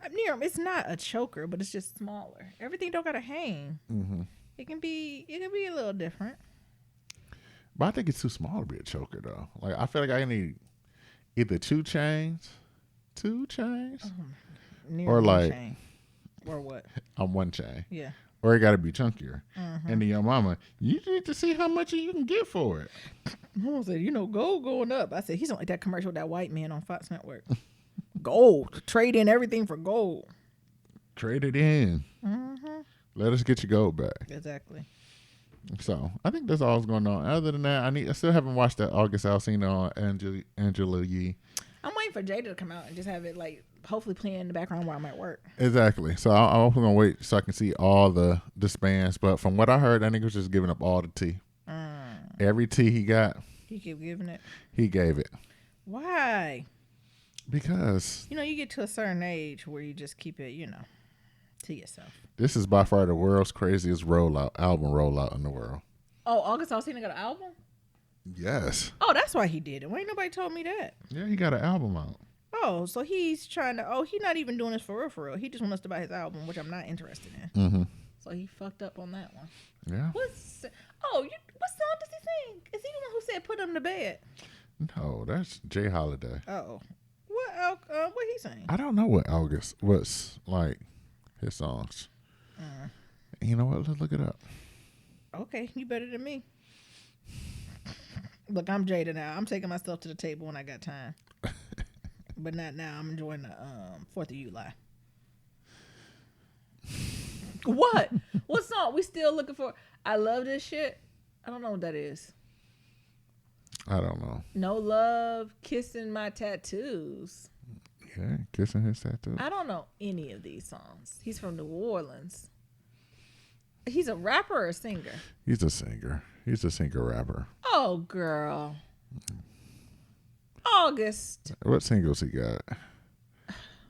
S2: It's not a choker, but it's just smaller. Everything don't gotta hang. It can be a little different.
S1: But I think it's too small to be a choker though. I feel like I need either two chains, or
S2: chain. Or what?
S1: On one chain.
S2: Yeah.
S1: Or it got to be chunkier. And then your mama, you need to see how much you can get for it.
S2: Mama said, gold going up. I said, he's like that commercial with that white man on Fox Network. Gold. Trade in everything for gold.
S1: Trade it in. Let us get your gold back.
S2: Exactly.
S1: So I think that's all that's going on. Other than that, I still haven't watched that August Alsina on Angela Yee.
S2: I'm waiting for Jada to come out and just have it hopefully playing in the background while I'm at work.
S1: Exactly. So I'm also gonna wait so I can see all the spans. But from what I heard, I think he was just giving up all the tea. Every tea he got,
S2: he kept giving it.
S1: He gave it.
S2: Why?
S1: Because
S2: you get to a certain age where you just keep it, to yourself.
S1: This is by far the world's craziest album rollout in the world.
S2: Oh, August Alsina got an album?
S1: Yes.
S2: Oh, that's why he did it. Why ain't nobody told me that?
S1: Yeah, he got an album out.
S2: Oh, so he's trying to. He's not even doing this for real. He just wants us to buy his album, which I'm not interested in. So he fucked up on that one.
S1: Yeah.
S2: What song does he sing? Is he the one who said "Put him to bed"?
S1: No, that's Jay Holiday.
S2: Oh, what he sing?
S1: I don't know what August was his songs. You know what? Let's look it up.
S2: Okay, you better than me. Look, I'm Jada now. I'm taking myself to the table when I got time. But not now. I'm enjoying the 4th of July. What? What song? We still looking for? I love this shit. I don't know what that is.
S1: I don't know.
S2: No love, kissing my tattoos.
S1: Yeah, kissing his tattoos.
S2: I don't know any of these songs. He's from New Orleans. He's a rapper or a singer?
S1: He's a singer. He's a singer-rapper.
S2: Oh, girl. August.
S1: What singles he got?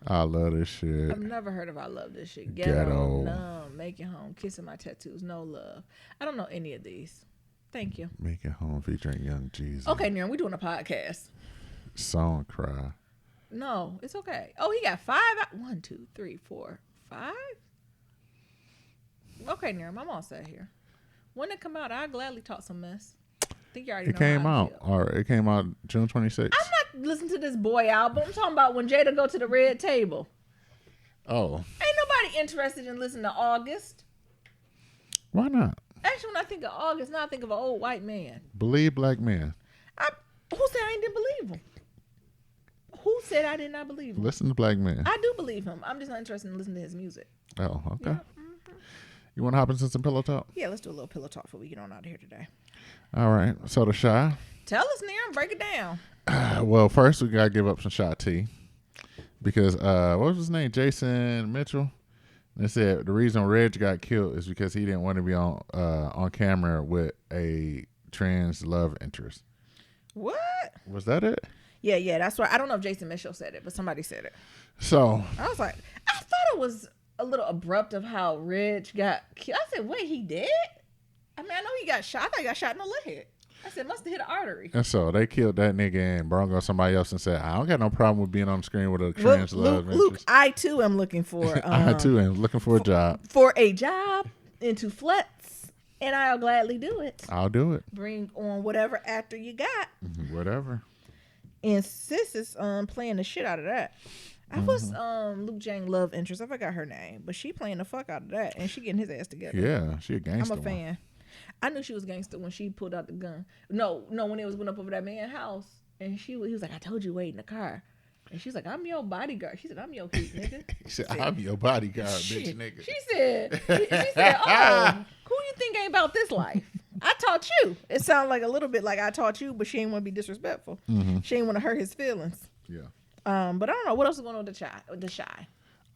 S1: I love this shit.
S2: I've never heard of I love this shit. Ghetto. Numb, Make It Home, Kissing My Tattoos, No Love. I don't know any of these. Thank you.
S1: Make It Home featuring Young Jesus.
S2: Okay, Niram, we're doing a podcast.
S1: Song Cry.
S2: No, it's okay. Oh, he got 5. 1, 2, 3, 4, 5. Okay, Niram, I'm all set here. When it come out, I'll gladly talk some mess. think you already
S1: It
S2: know
S1: came
S2: how I
S1: out.
S2: feel.
S1: Or it came out June 26th.
S2: I'm not listening to this boy album. I'm talking about when Jada go to the red table.
S1: Oh.
S2: Ain't nobody interested in listening to August.
S1: Why not?
S2: Actually, when I think of August, now I think of an old white man.
S1: Believe black men.
S2: Who said I didn't believe him? Who said I did not believe him?
S1: Listen to black men.
S2: I do believe him. I'm just not interested in listening to his music.
S1: Oh, okay.
S2: Yeah.
S1: You want to hop into some pillow talk?
S2: Yeah, let's do a little pillow talk before we get on out of here today.
S1: All right. So the Shy.
S2: Tell us, Niram, break it down.
S1: Well, first we got to give up some Shy T. Because, what was his name? Jason Mitchell. They said the reason Reg got killed is because he didn't want to be on camera with a trans love interest.
S2: What?
S1: Was that it?
S2: Yeah, that's right. I don't know if Jason Mitchell said it, but somebody said it.
S1: So
S2: I was like, I thought it was a little abrupt of how Reg got killed. I said, wait, he dead? I mean, I know he got shot. I thought he got shot in the leg. I said, must have hit an artery.
S1: And so they killed that nigga and brought on somebody else and said, I don't got no problem with being on the screen with a trans love interest.
S2: Luke, I too am looking for
S1: I too am looking for a job.
S2: For a job into Flex, and I'll gladly do it.
S1: I'll do it.
S2: Bring on whatever actor you got.
S1: Whatever.
S2: And sis is playing the shit out of that. I was Luke Jang love interest. I forgot her name, but she playing the fuck out of that, and she getting his ass together.
S1: Yeah, she a gangster.
S2: I'm a fan. I knew she was gangster when she pulled out the gun. No, when it was went up over that man's house, and he was like, "I told you, wait in the car." And she's like, "I'm your bodyguard." She said, "I'm your cute nigga."
S1: He said, "I'm your bodyguard, bitch, nigga."
S2: She said, "Oh, who you think ain't about this life? I taught you." It sounded like a little bit like I taught you, but she ain't want to be disrespectful. She ain't want to hurt his feelings.
S1: Yeah.
S2: But I don't know what else is going on with the Shy.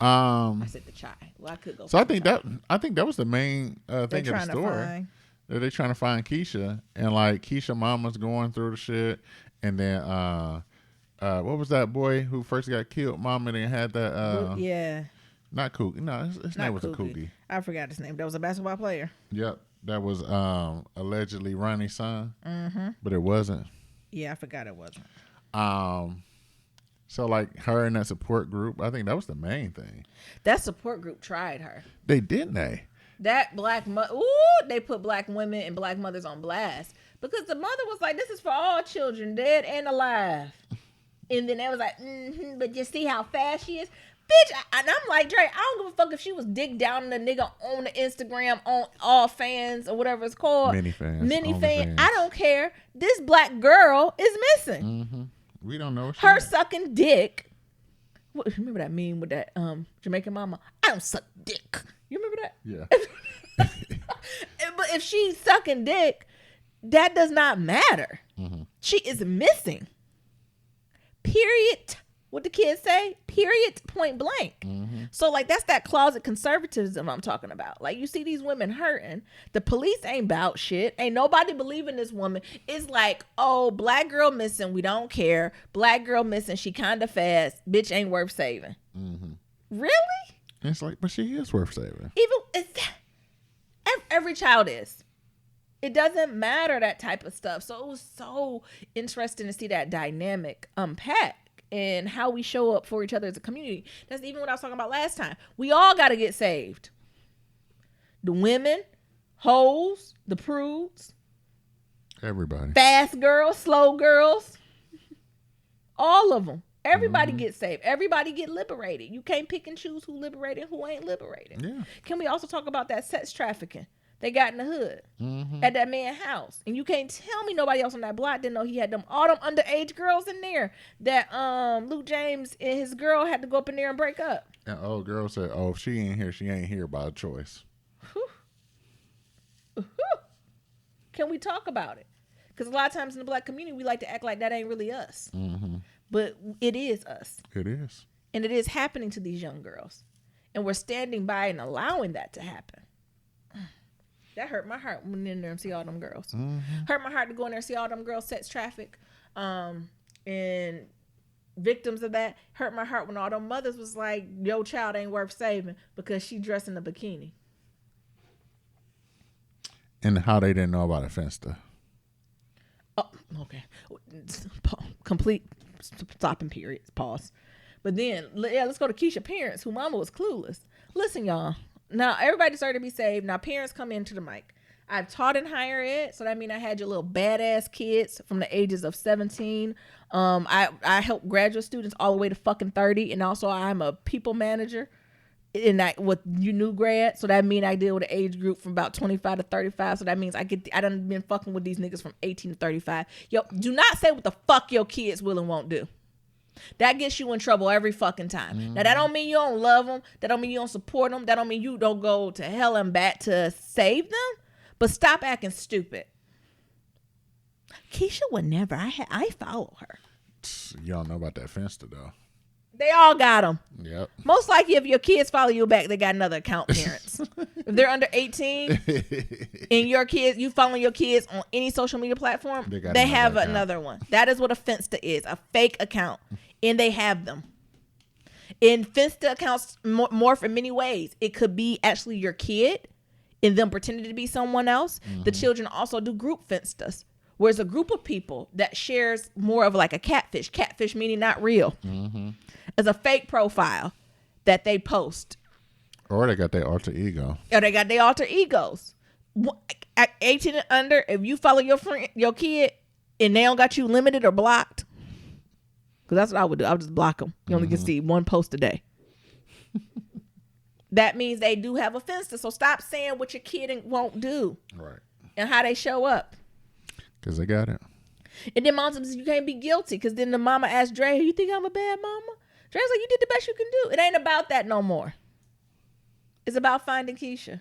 S2: I said the Shy. Well, I could go.
S1: So I think that was the main thing of the story. They're trying to find Keisha, and like Keisha mama's going through the shit, and then what was that boy who first got killed? Mama and had that
S2: yeah.
S1: Not Cookie. No, his name was a Cookie.
S2: I forgot his name. That was a basketball player.
S1: Yep. That was allegedly Ronnie's son. But it wasn't.
S2: Yeah, I forgot it wasn't.
S1: So like her and that support group, I think that was the main thing.
S2: That support group tried her.
S1: They didn't they?
S2: That they put black women and black mothers on blast. Because the mother was like, this is for all children, dead and alive. And then they was like, but you see how fast she is? Bitch, and I'm like, Dre, I don't give a fuck if she was dick down the nigga on the Instagram on all fans or whatever it's called.
S1: Many fans.
S2: I don't care. This black girl is missing.
S1: We don't know.
S2: Her sucking dick. Remember that meme with that Jamaican mama? I don't suck dick. You remember that?
S1: Yeah.
S2: But if she's sucking dick, that does not matter. She is missing. Period. What the kids say? Period. Point blank. So like that's that closet conservatism I'm talking about. Like you see these women hurting. The police ain't about shit. Ain't nobody believing this woman. It's like, oh, black girl missing. We don't care. Black girl missing. She kind of fast. Bitch ain't worth saving. Really?
S1: It's like, but she is worth saving.
S2: Every child is. It doesn't matter, that type of stuff. So it was so interesting to see that dynamic unpack and how we show up for each other as a community. That's even what I was talking about last time. We all got to get saved. The women, hoes, the prudes.
S1: Everybody.
S2: Fast girls, slow girls. All of them. Everybody get saved. Everybody get liberated. You can't pick and choose who liberated and who ain't liberated.
S1: Yeah.
S2: Can we also talk about that sex trafficking they got in the hood at that man's house? And you can't tell me nobody else on that block didn't know he had all them underage girls in there that Luke James and his girl had to go up in there and break up.
S1: And old girl said, "Oh, if she ain't here, she ain't here by choice."
S2: Can we talk about it? Because a lot of times in the black community, we like to act like that ain't really us. But it is us.
S1: It is.
S2: And it is happening to these young girls. And we're standing by and allowing that to happen. That hurt my heart when in there and see all them girls. Hurt my heart to go in there and see all them girls sex traffic. And victims of that. Hurt my heart when all them mothers was like, your child ain't worth saving because she dressed in a bikini.
S1: And how they didn't know about a Finsta.
S2: Oh, okay. Complete stopping period. Pause. But then, let's go to Keisha's parents, who mama was clueless. Listen, y'all. Now, everybody started to be saved. Now, parents come into the mic. I've taught in higher ed, so that means I had your little badass kids from the ages of 17. I help graduate students all the way to fucking 30, and also I'm a people manager in that with you new grads. So that means I deal with an age group from about 25 to 35. So that means I done been fucking with these niggas from 18 to 35. Yo, do not say what the fuck your kids will and won't do. That gets you in trouble every fucking time. Mm-hmm. Now, that don't mean you don't love them. That don't mean you don't support them. That don't mean you don't go to hell and back to save them. But stop acting stupid. Keisha would never. I follow her.
S1: You don't know about that Finsta, though.
S2: They all got them.
S1: Yep.
S2: Most likely, if your kids follow you back, they got another account parents. If they're under 18 and you following your kids on any social media platform, they have another one. That is what a Finsta is, a fake account. And they have them. And Finsta accounts morph in many ways. It could be actually your kid and them pretending to be someone else. Mm-hmm. The children also do group Finstas, where it's a group of people that shares more of like a catfish. Catfish meaning not real. Mm-hmm. As a fake profile that they post.
S1: Or they got their alter ego.
S2: Or they got their alter egos. At 18 and under, if you follow your kid and they don't got you limited or blocked, because that's what I would do. I would just block them. You only can see one post a day. That means they do have a Finsta. So stop saying what your kid won't do.
S1: Right.
S2: And how they show up.
S1: Because they got it.
S2: And then mom says you can't be guilty. Because then the mama asked Dre, you think I'm a bad mama? Dre's like, you did the best you can do. It ain't about that no more. It's about finding Keisha.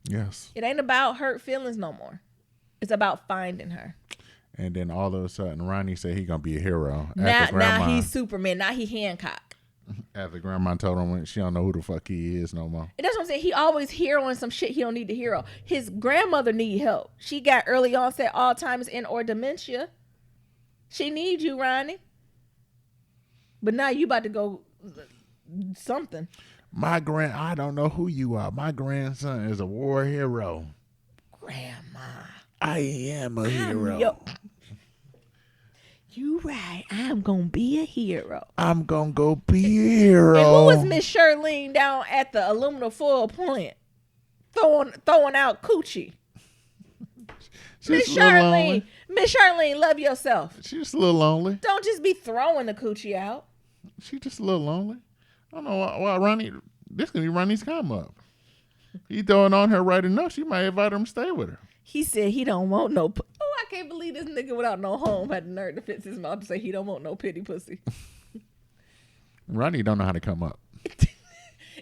S1: Yes.
S2: It ain't about hurt feelings no more. It's about finding her.
S1: And then all of a sudden, Ronnie said he gonna be a hero.
S2: Now he's Superman. Now he Hancock.
S1: After grandma told him she don't know who the fuck he is no more.
S2: And that's what I'm saying. He always heroing some shit he don't need to hero. His grandmother need help. She got early onset Alzheimer's and or dementia. She needs you, Ronnie. But now you about to go something.
S1: I don't know who you are. My grandson is a war hero.
S2: Grandma.
S1: I am a hero.
S2: You right. I'm going to be a hero.
S1: I'm going to go be a hero.
S2: And who was Miss Shirlene down at the aluminum foil plant throwing out coochie? Miss Shirlene, love yourself.
S1: She's just a little lonely.
S2: Don't just be throwing the coochie out.
S1: She's just a little lonely. I don't know why Ronnie, this going to be Ronnie's come up. He throwing on her right enough. She might invite him to stay with her.
S2: He said he don't want no... I can't believe this nigga without no home had the nerve to fix his mouth to say he don't want no pity pussy.
S1: Ronnie don't know how to come up.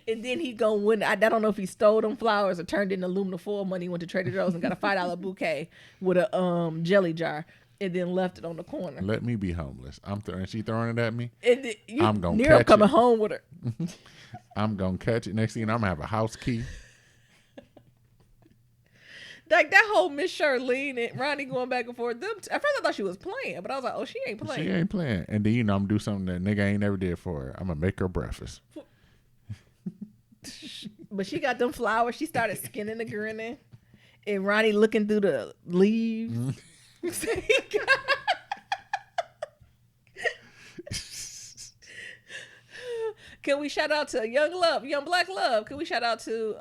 S2: And then he go win. I don't know if he stole them flowers or turned in aluminum foil money, went to Trader Joe's and got a $5 bouquet with a jelly jar and then left it on the corner.
S1: Let me be homeless. She throwing it at me.
S2: And
S1: I'm gonna catch it.
S2: Coming home with her.
S1: I'm gonna catch it. Next thing you know, I'm gonna have a house key.
S2: Like that whole Miss Shirlene and Ronnie going back and forth. At first I thought she was playing, but I was like, oh, she ain't playing.
S1: She ain't playing. And then, I'm going to do something that nigga ain't never did for her. I'm going to make her breakfast.
S2: But she got them flowers. She started skinning the grinning. And Ronnie looking through the leaves. Can we shout out to Young Black Love? Can we shout out to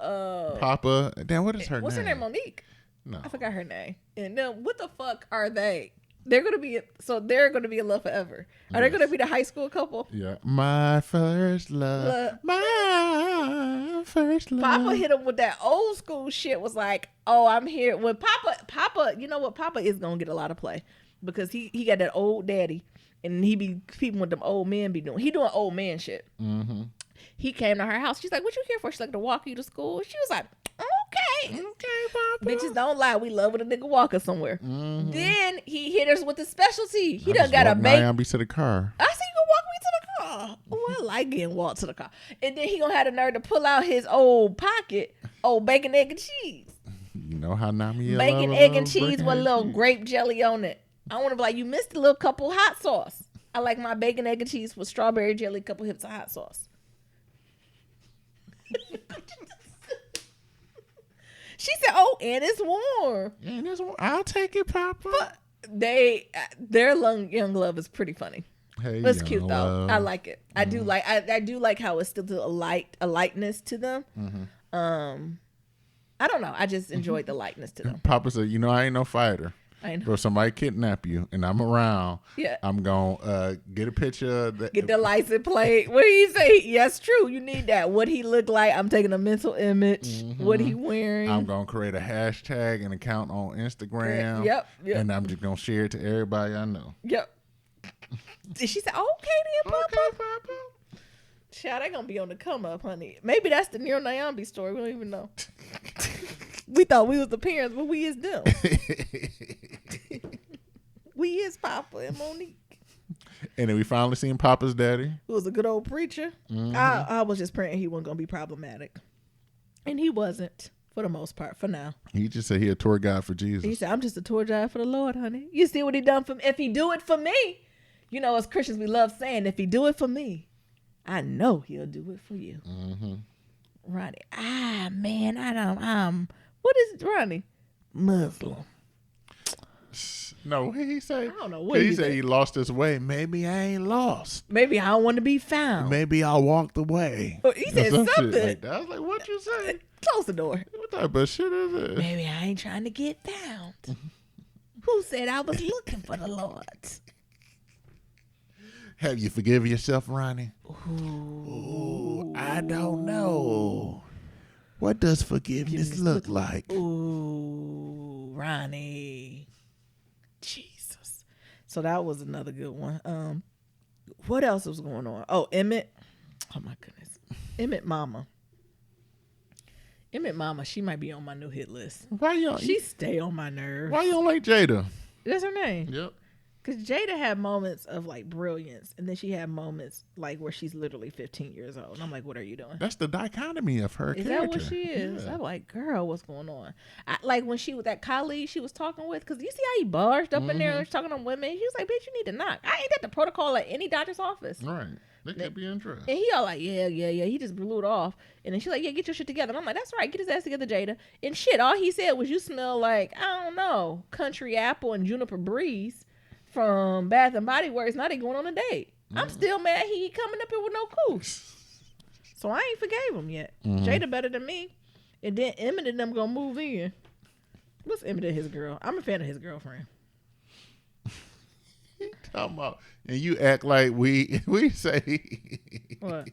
S1: Papa? Damn, what is her name?
S2: What's her name? Monique?
S1: No.
S2: I forgot her name. And then what the fuck are they? They're gonna be in love forever. Are they gonna be the high school couple?
S1: Yeah. My first love. My first love.
S2: Papa hit him with that old school shit. Was like, oh, I'm here. When Papa, you know what? Papa is gonna get a lot of play because he got that old daddy, and he be peeping what them old men be doing. He doing old man shit. Mm-hmm. He came to her house. She's like, "What you here for?" She's like, "To walk you to school." She was like, "Okay, Papa." Bitches don't lie. We love when a nigga walk us somewhere. Mm-hmm. Then he hit us with the specialty. He done got a bacon.
S1: To the car.
S2: I see you walk me to the car. Oh, I like getting walked to the car. And then he gonna have the nerve to pull out his old pocket, old bacon, egg, and cheese.
S1: You know how Nami
S2: bacon, egg, and cheese with a little grape jelly on it. I want to be like, you missed a little couple hot sauce. I like my bacon, egg, and cheese with strawberry jelly, couple hips of hot sauce. She said, "Oh, and it's warm.
S1: And it's warm. I'll take it, Papa."
S2: But their young love is pretty funny.
S1: Hey,
S2: it's cute
S1: love.
S2: though. I like it. I do like how it's still a lightness to them. Mm-hmm. I don't know. I just enjoyed the likeness to them.
S1: Papa said, I ain't no fighter.
S2: I know.
S1: But if somebody kidnap you and I'm around, I'm going to get a picture.
S2: Get the license plate. What do you say? Yes, true. You need that. What he look like. I'm taking a mental image. Mm-hmm. What he wearing.
S1: I'm going to create a hashtag and account on Instagram.
S2: Yep.
S1: And I'm just going to share it to everybody I know.
S2: Yep. She said, okay then, Papa. Okay, Papa. Child, they going to be on the come up, honey. Maybe that's the Nero Nyambi story. We don't even know. We thought we was the parents, but we is them. We is Papa and Monique.
S1: And then we finally seen Papa's daddy.
S2: Who was a good old preacher. Mm-hmm. I was just praying he wasn't going to be problematic. And he wasn't, for the most part, for now.
S1: He just said he a tour guide for Jesus.
S2: He said, I'm just a tour guide for the Lord, honey. You see what he done for me? If he do it for me, as Christians, we love saying, if he do it for me, I know he'll do it for you. Mm-hmm. Ronnie, man, what is Ronnie? Muslim.
S1: No, he said.
S2: I don't know what
S1: he said. He lost his way. Maybe I ain't lost.
S2: Maybe I don't want to be found.
S1: Maybe I walked away.
S2: Oh, he said something
S1: like that. I was like, "What you say?"
S2: Close the door.
S1: What type of shit is it?
S2: Maybe I ain't trying to get found. Who said I was looking for the Lord?
S1: Have you forgiven yourself, Ronnie?
S2: Ooh,
S1: I don't know. What does forgiveness look like?
S2: Ooh, Ronnie. Jesus. So that was another good one. What else was going on? Oh, Emmett. Oh, my goodness. Emmett Mama, she might be on my new hit list. She stay on my nerves.
S1: Why you don't like Jada?
S2: That's her name.
S1: Yep.
S2: Because Jada had moments of like brilliance, and then she had moments like where she's literally 15 years old. And I'm like, what are you doing?
S1: That's the dichotomy of her character.
S2: Is that what she is? Yeah. I'm like, girl, what's going on? Like when she was that colleague she was talking with, because you see how he barged up in there and was talking to women. He was like, bitch, you need to knock. I ain't got the protocol at any doctor's office.
S1: Right. They can't be interested.
S2: And he all like, yeah. He just blew it off. And then she's like, yeah, get your shit together. And I'm like, that's right. Get his ass together, Jada. And shit, all he said was, you smell like, I don't know, country apple and juniper breeze from Bath and Body Works. Now they going on a date. I'm still mad he coming up here with no cooch. So I ain't forgave him yet. Jada better than me. And then Emmett and them gonna move in. What's Emmett and his girl? I'm a fan of his girlfriend.
S1: Talking about, and you act like we say
S2: what?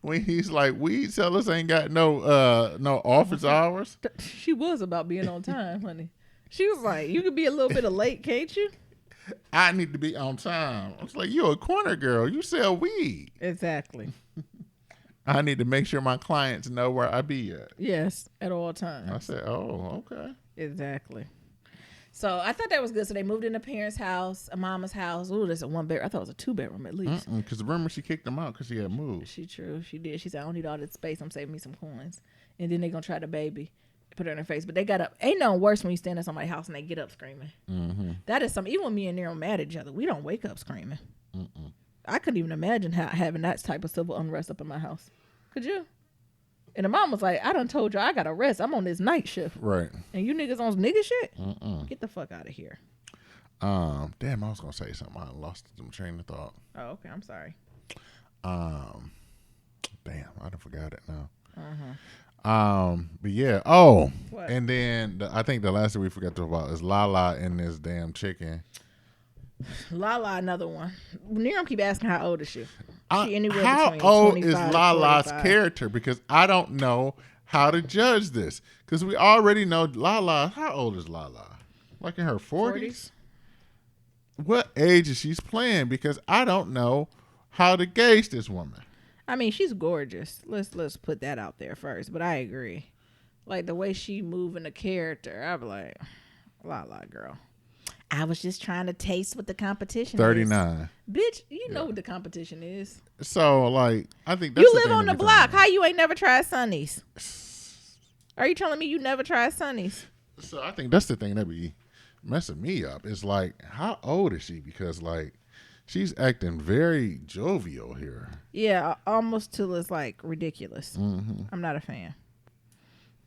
S1: When he's like, weed sellers ain't got no office hours.
S2: She was about being on time, honey. She was like, you could be a little bit of late, can't you?
S1: I need to be on time. I was like, you're a corner girl. You sell weed.
S2: Exactly.
S1: I need to make sure my clients know where I be at.
S2: Yes, at all times.
S1: I said, oh, okay.
S2: Exactly. So I thought that was good. So they moved in a parent's house, a mama's house. Ooh, there's a 1-bedroom. I thought it was a 2-bedroom at least.
S1: Because remember, she kicked them out because she had moved.
S2: She did. She said, I don't need all this space. I'm saving me some coins. And then they going to try the baby. Put her in her face. But they got up. Ain't nothing worse when you stand at somebody's house and they get up screaming. Mm-hmm. That is something. Even when me and Nero mad at each other, we don't wake up screaming. Mm-mm. I couldn't even imagine having that type of civil unrest up in my house. Could you? And the mom was like, I done told you I got to rest. I'm on this night shift.
S1: Right.
S2: And you niggas on nigga shit? Get the fuck out of here.
S1: Damn, I was going to say something. I lost the train of thought.
S2: Oh, okay. I'm sorry.
S1: Damn, I done forgot it now. But yeah. Oh, what? And then I think the last thing we forgot to talk about is Lala and this damn chicken.
S2: Lala, another one. Niram keep asking how old is she? She anywhere
S1: how
S2: between
S1: old is
S2: 25
S1: Lala's
S2: 45.
S1: character? Because I don't know how to judge this. Because we already know Lala. How old is Lala? Like in her 40s? What age is she playing? Because I don't know how to gauge this woman.
S2: I mean, she's gorgeous. Let's put that out there first. But I agree. Like the way she moving the character, I'm like, Lala, girl. I was just trying to taste what the competition
S1: 39.
S2: is. Bitch, you know what the competition is.
S1: So, like, I think that's
S2: you live on the block. How you ain't never tried Sunnies? Are you telling me you never tried Sunnies?
S1: So, I think that's the thing that be messing me up. It's like, how old is she? Because, like, she's acting very jovial here. Yeah,
S2: almost till it's, like, ridiculous. Mm-hmm. I'm not a fan.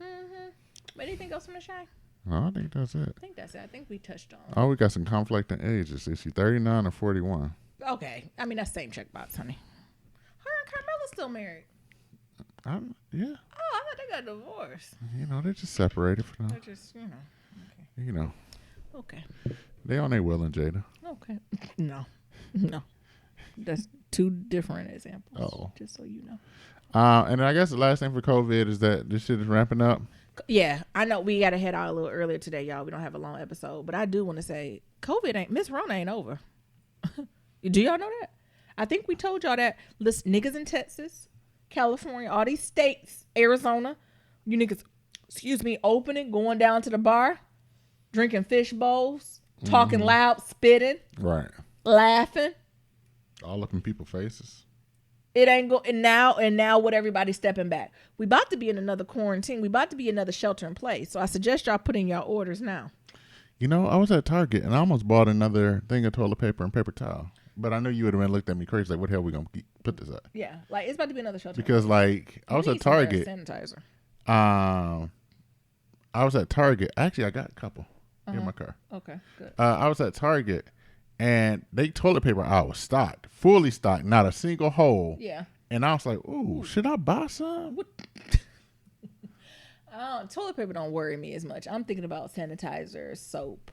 S2: Mm-hmm. But anything else from the Shy?
S1: No, I think that's it.
S2: I think we touched on.
S1: Oh, we got some conflicting ages. Is she 39 or 41?
S2: Okay. I mean, that's same checkbox, honey. Her and Carmela's still married.
S1: Yeah.
S2: Oh, I thought they not divorced.
S1: You know, they're just separated for now.
S2: They're just, you know. Okay.
S1: You know.
S2: Okay.
S1: They on their will and Jada.
S2: Okay. No. That's two different examples.
S1: Oh.
S2: Just so you know.
S1: And I guess the last thing for COVID is that this shit is ramping up.
S2: Yeah, I know we got to head out a little earlier today, y'all. We don't have a long episode, but I do want to say Miss Rona ain't over. Do y'all know that? I think we told y'all that. Listen, niggas in Texas, California, all these states, Arizona, you niggas, opening, going down to the bar, drinking fish bowls, talking loud, spitting,
S1: right,
S2: laughing,
S1: all up in people's faces.
S2: It ain't go and now with everybody stepping back. We about to be in another quarantine. We about to be another shelter in place. So I suggest y'all put in y'all orders now.
S1: You know, I was at Target and I almost bought another thing of toilet paper and paper towel. But I knew you would have been looked at me crazy. Like, what the hell we gonna put this at?
S2: Yeah, like it's about to be another shelter.
S1: Because like I was at Target.
S2: Sanitizer.
S1: I was at Target. Actually, I got a couple in my car.
S2: Okay, good.
S1: I was at Target. And they toilet paper aisle was stocked, fully stocked, not a single hole.
S2: Yeah.
S1: And I was like, ooh, should I buy some?
S2: Toilet paper don't worry me as much. I'm thinking about sanitizer, soap,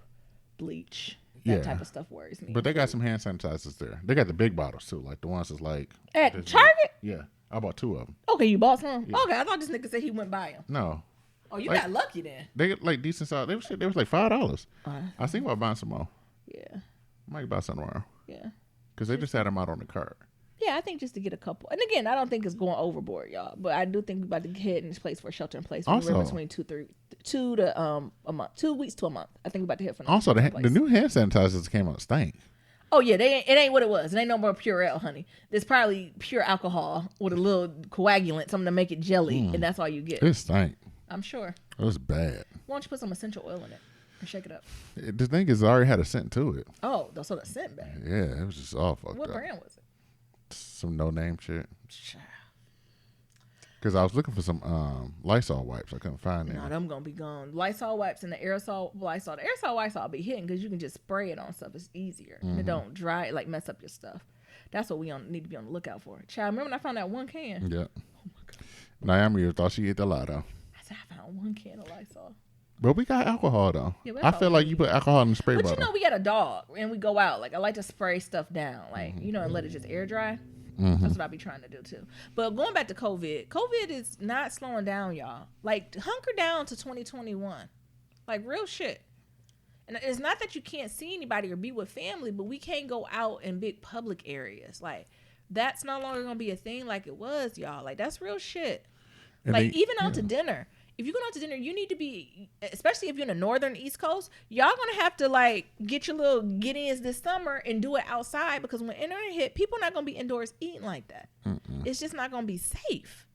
S2: bleach. That type of stuff worries me.
S1: But they got some hand sanitizers there. They got the big bottles too, like the ones that's like
S2: at Target.
S1: Yeah, I bought 2 of them.
S2: Okay, you bought some.
S1: Yeah.
S2: Okay, I thought this nigga said he went buy them.
S1: No.
S2: Oh, you got lucky then.
S1: They get like decent size. They was like $5. I was thinking about buying some more.
S2: Yeah.
S1: Might buy some tomorrow.
S2: Yeah.
S1: Because they just had them out on the cart.
S2: Yeah, I think just to get a couple. And again, I don't think it's going overboard, y'all. But I do think we're about to head in this place for a shelter in place.
S1: Also,
S2: we're between 2 to a month, 2 weeks to a month. I think we're about to hit for.
S1: Also, the new hand sanitizers came out stink.
S2: Oh yeah, it ain't what it was. It ain't no more Purell, honey. There's probably pure alcohol with a little coagulant, something to make it jelly, and that's all you get.
S1: It stank.
S2: I'm sure.
S1: It was bad.
S2: Why don't you put some essential oil in it and shake it up?
S1: The thing is, it already had a scent to it.
S2: Oh, so the scent bad.
S1: Yeah, it was just all fucked up.
S2: What brand was it?
S1: Some no-name shit. Because I was looking for some Lysol wipes. I couldn't find them.
S2: No, them gonna be gone. Lysol wipes and the aerosol Lysol. The aerosol Lysol be hitting because you can just spray it on stuff. It's easier. And it don't dry, like mess up your stuff. That's what we need to be on the lookout for. Child, remember when I found that one can?
S1: Yeah.
S2: Oh my God.
S1: Naomi thought she ate a lot though.
S2: I said I found one can of Lysol.
S1: But we got alcohol though.
S2: Yeah,
S1: I feel like you put alcohol in the spray bottle.
S2: But you know, we got a dog and we go out. Like I like to spray stuff down, like and let it just air dry. That's what I be trying to do too. But going back to COVID is not slowing down, y'all. Like hunker down to 2021, like real shit. And it's not that you can't see anybody or be with family, but we can't go out in big public areas. Like that's no longer gonna be a thing like it was, y'all. Like that's real shit. And like even out to dinner. If you go out to dinner, you need to be, especially if you're in the northern East Coast, y'all gonna have to like get your little get-ins this summer and do it outside because when internet hit, people not gonna be indoors eating like that. It's just not gonna be safe.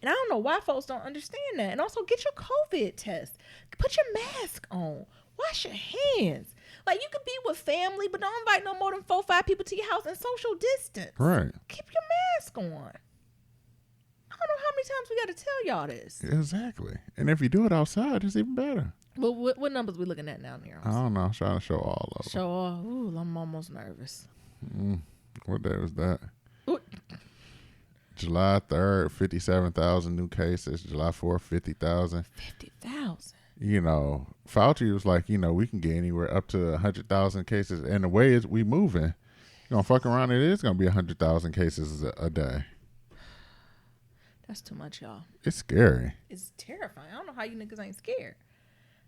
S2: And I don't know why folks don't understand that. And also get your COVID test. Put your mask on. Wash your hands. Like you could be with family, but don't invite no more than 4-5 people to your house and social distance.
S1: Right.
S2: Keep your mask on. I don't know how many times we got to tell y'all this.
S1: Exactly. And if you do it outside, it's even better.
S2: But what numbers we looking at now, Nero?
S1: I don't know. I'm trying to show all of them.
S2: Show all. Ooh, I'm almost nervous.
S1: What day was that?
S2: Ooh.
S1: July 3rd, 57,000 new cases. July 4th, 50,000.
S2: 50,000.
S1: You know, Fauci was like, we can get anywhere up to 100,000 cases. And the way we moving, you're going to fuck around, it is going to be 100,000 cases a day.
S2: That's too much, y'all.
S1: It's scary.
S2: It's terrifying. I don't know how you niggas ain't scared.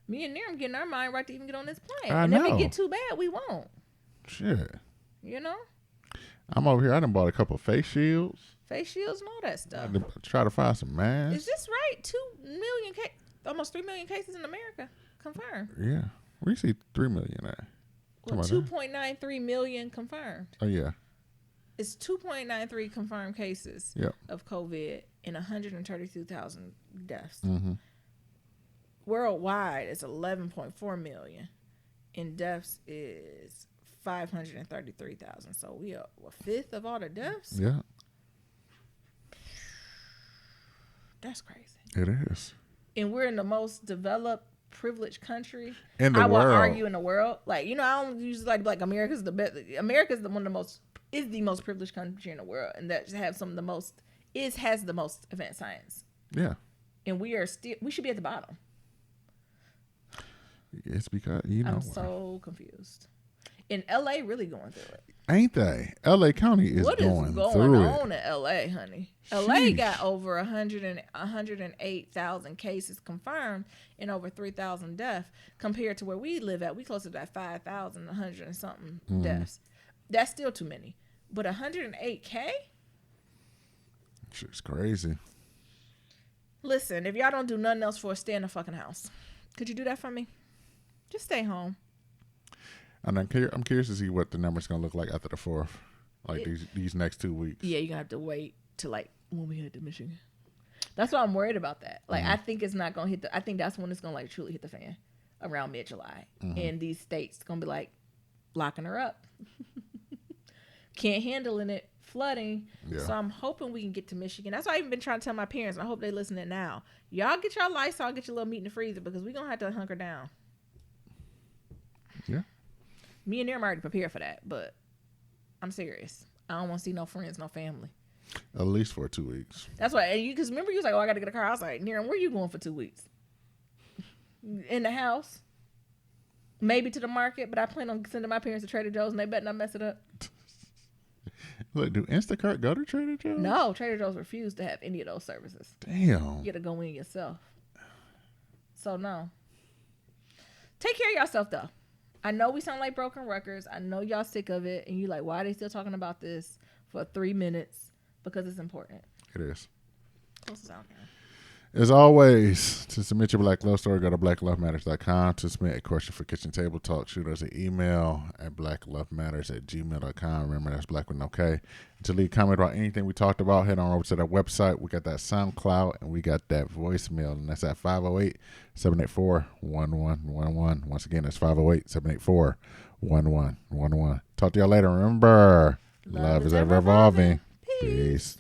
S2: Me and Niram getting our mind right to even get on this plane.
S1: I
S2: and
S1: know.
S2: if it get too bad, we won't.
S1: Shit.
S2: You know?
S1: I'm over here. I done bought a couple face shields.
S2: Face shields and all that stuff.
S1: I try to find some masks.
S2: Is this right? 2 million almost 3 million cases in America confirmed.
S1: Yeah. We see 3 million there.
S2: Well, 2.93 million confirmed.
S1: Oh, yeah.
S2: It's 2.93 confirmed cases of COVID and 132,000 deaths. Worldwide, it's 11.4 million, and deaths is 533,000. So we are a fifth of all the deaths.
S1: Yeah,
S2: that's crazy.
S1: It is.
S2: And we're in the most developed, privileged country
S1: in the world.
S2: I would argue in the world. Like I don't usually like America's the best. America's one of the most. Is the most privileged country in the world, and that has the most advanced science.
S1: Yeah.
S2: and we should be at the bottom.
S1: It's because, you know.
S2: I'm so confused. And LA really going through it.
S1: Ain't they? LA County is
S2: what
S1: going
S2: is
S1: through
S2: going
S1: it.
S2: on in LA, honey?
S1: Sheesh.
S2: LA got over 108,000 cases confirmed and over 3,000 deaths compared to where we live at. We close to that 5,000, 100 and something deaths. That's still too many. But 108K?
S1: Shit's crazy.
S2: Listen, if y'all don't do nothing else for us, stay in the fucking house. Could you do that for me? Just stay home.
S1: And I'm curious to see what the number's gonna look like after the 4th, like these next 2 weeks.
S2: Yeah, you're gonna have to wait till like when we head to Michigan. That's why I'm worried about that. Like, I think it's not gonna hit I think that's when it's gonna like truly hit the fan around mid-July, and these states gonna be like locking her up, can't handle it, flooding.
S1: Yeah.
S2: So I'm hoping we can get to Michigan. That's why I've even been trying to tell my parents. I hope they listening now. Y'all get your Lysol, get your little meat in the freezer because we're gonna have to hunker down.
S1: Yeah.
S2: Me and them are already prepared for that, but I'm serious. I don't want to see no friends, no family.
S1: At least for 2 weeks.
S2: That's why, because remember you was like, oh, I got to get a car. I was like, Niram, where you going for 2 weeks? In the house? Maybe to the market, but I plan on sending my parents to Trader Joe's and they better not mess it up.
S1: Look, do Instacart go to Trader Joe's?
S2: No, Trader Joe's refused to have any of those services.
S1: Damn.
S2: You got to go in yourself. So, no. Take care of yourself, though. I know we sound like broken records. I know y'all sick of it. And you like, why are they still talking about this for 3 minutes? Because it's important.
S1: It is.
S2: Close out, Karen.
S1: As always, to submit your Black Love Story, go to blacklovematters.com. To submit a question for Kitchen Table Talk, shoot us an email at blacklovematters@gmail.com. Remember, that's black with no K. To leave a comment about anything we talked about, head on over to that website. We got that SoundCloud, and we got that voicemail, and that's at 508-784-1111. Once again, that's 508-784-1111. Talk to y'all later. Remember, love is ever evolving. Peace.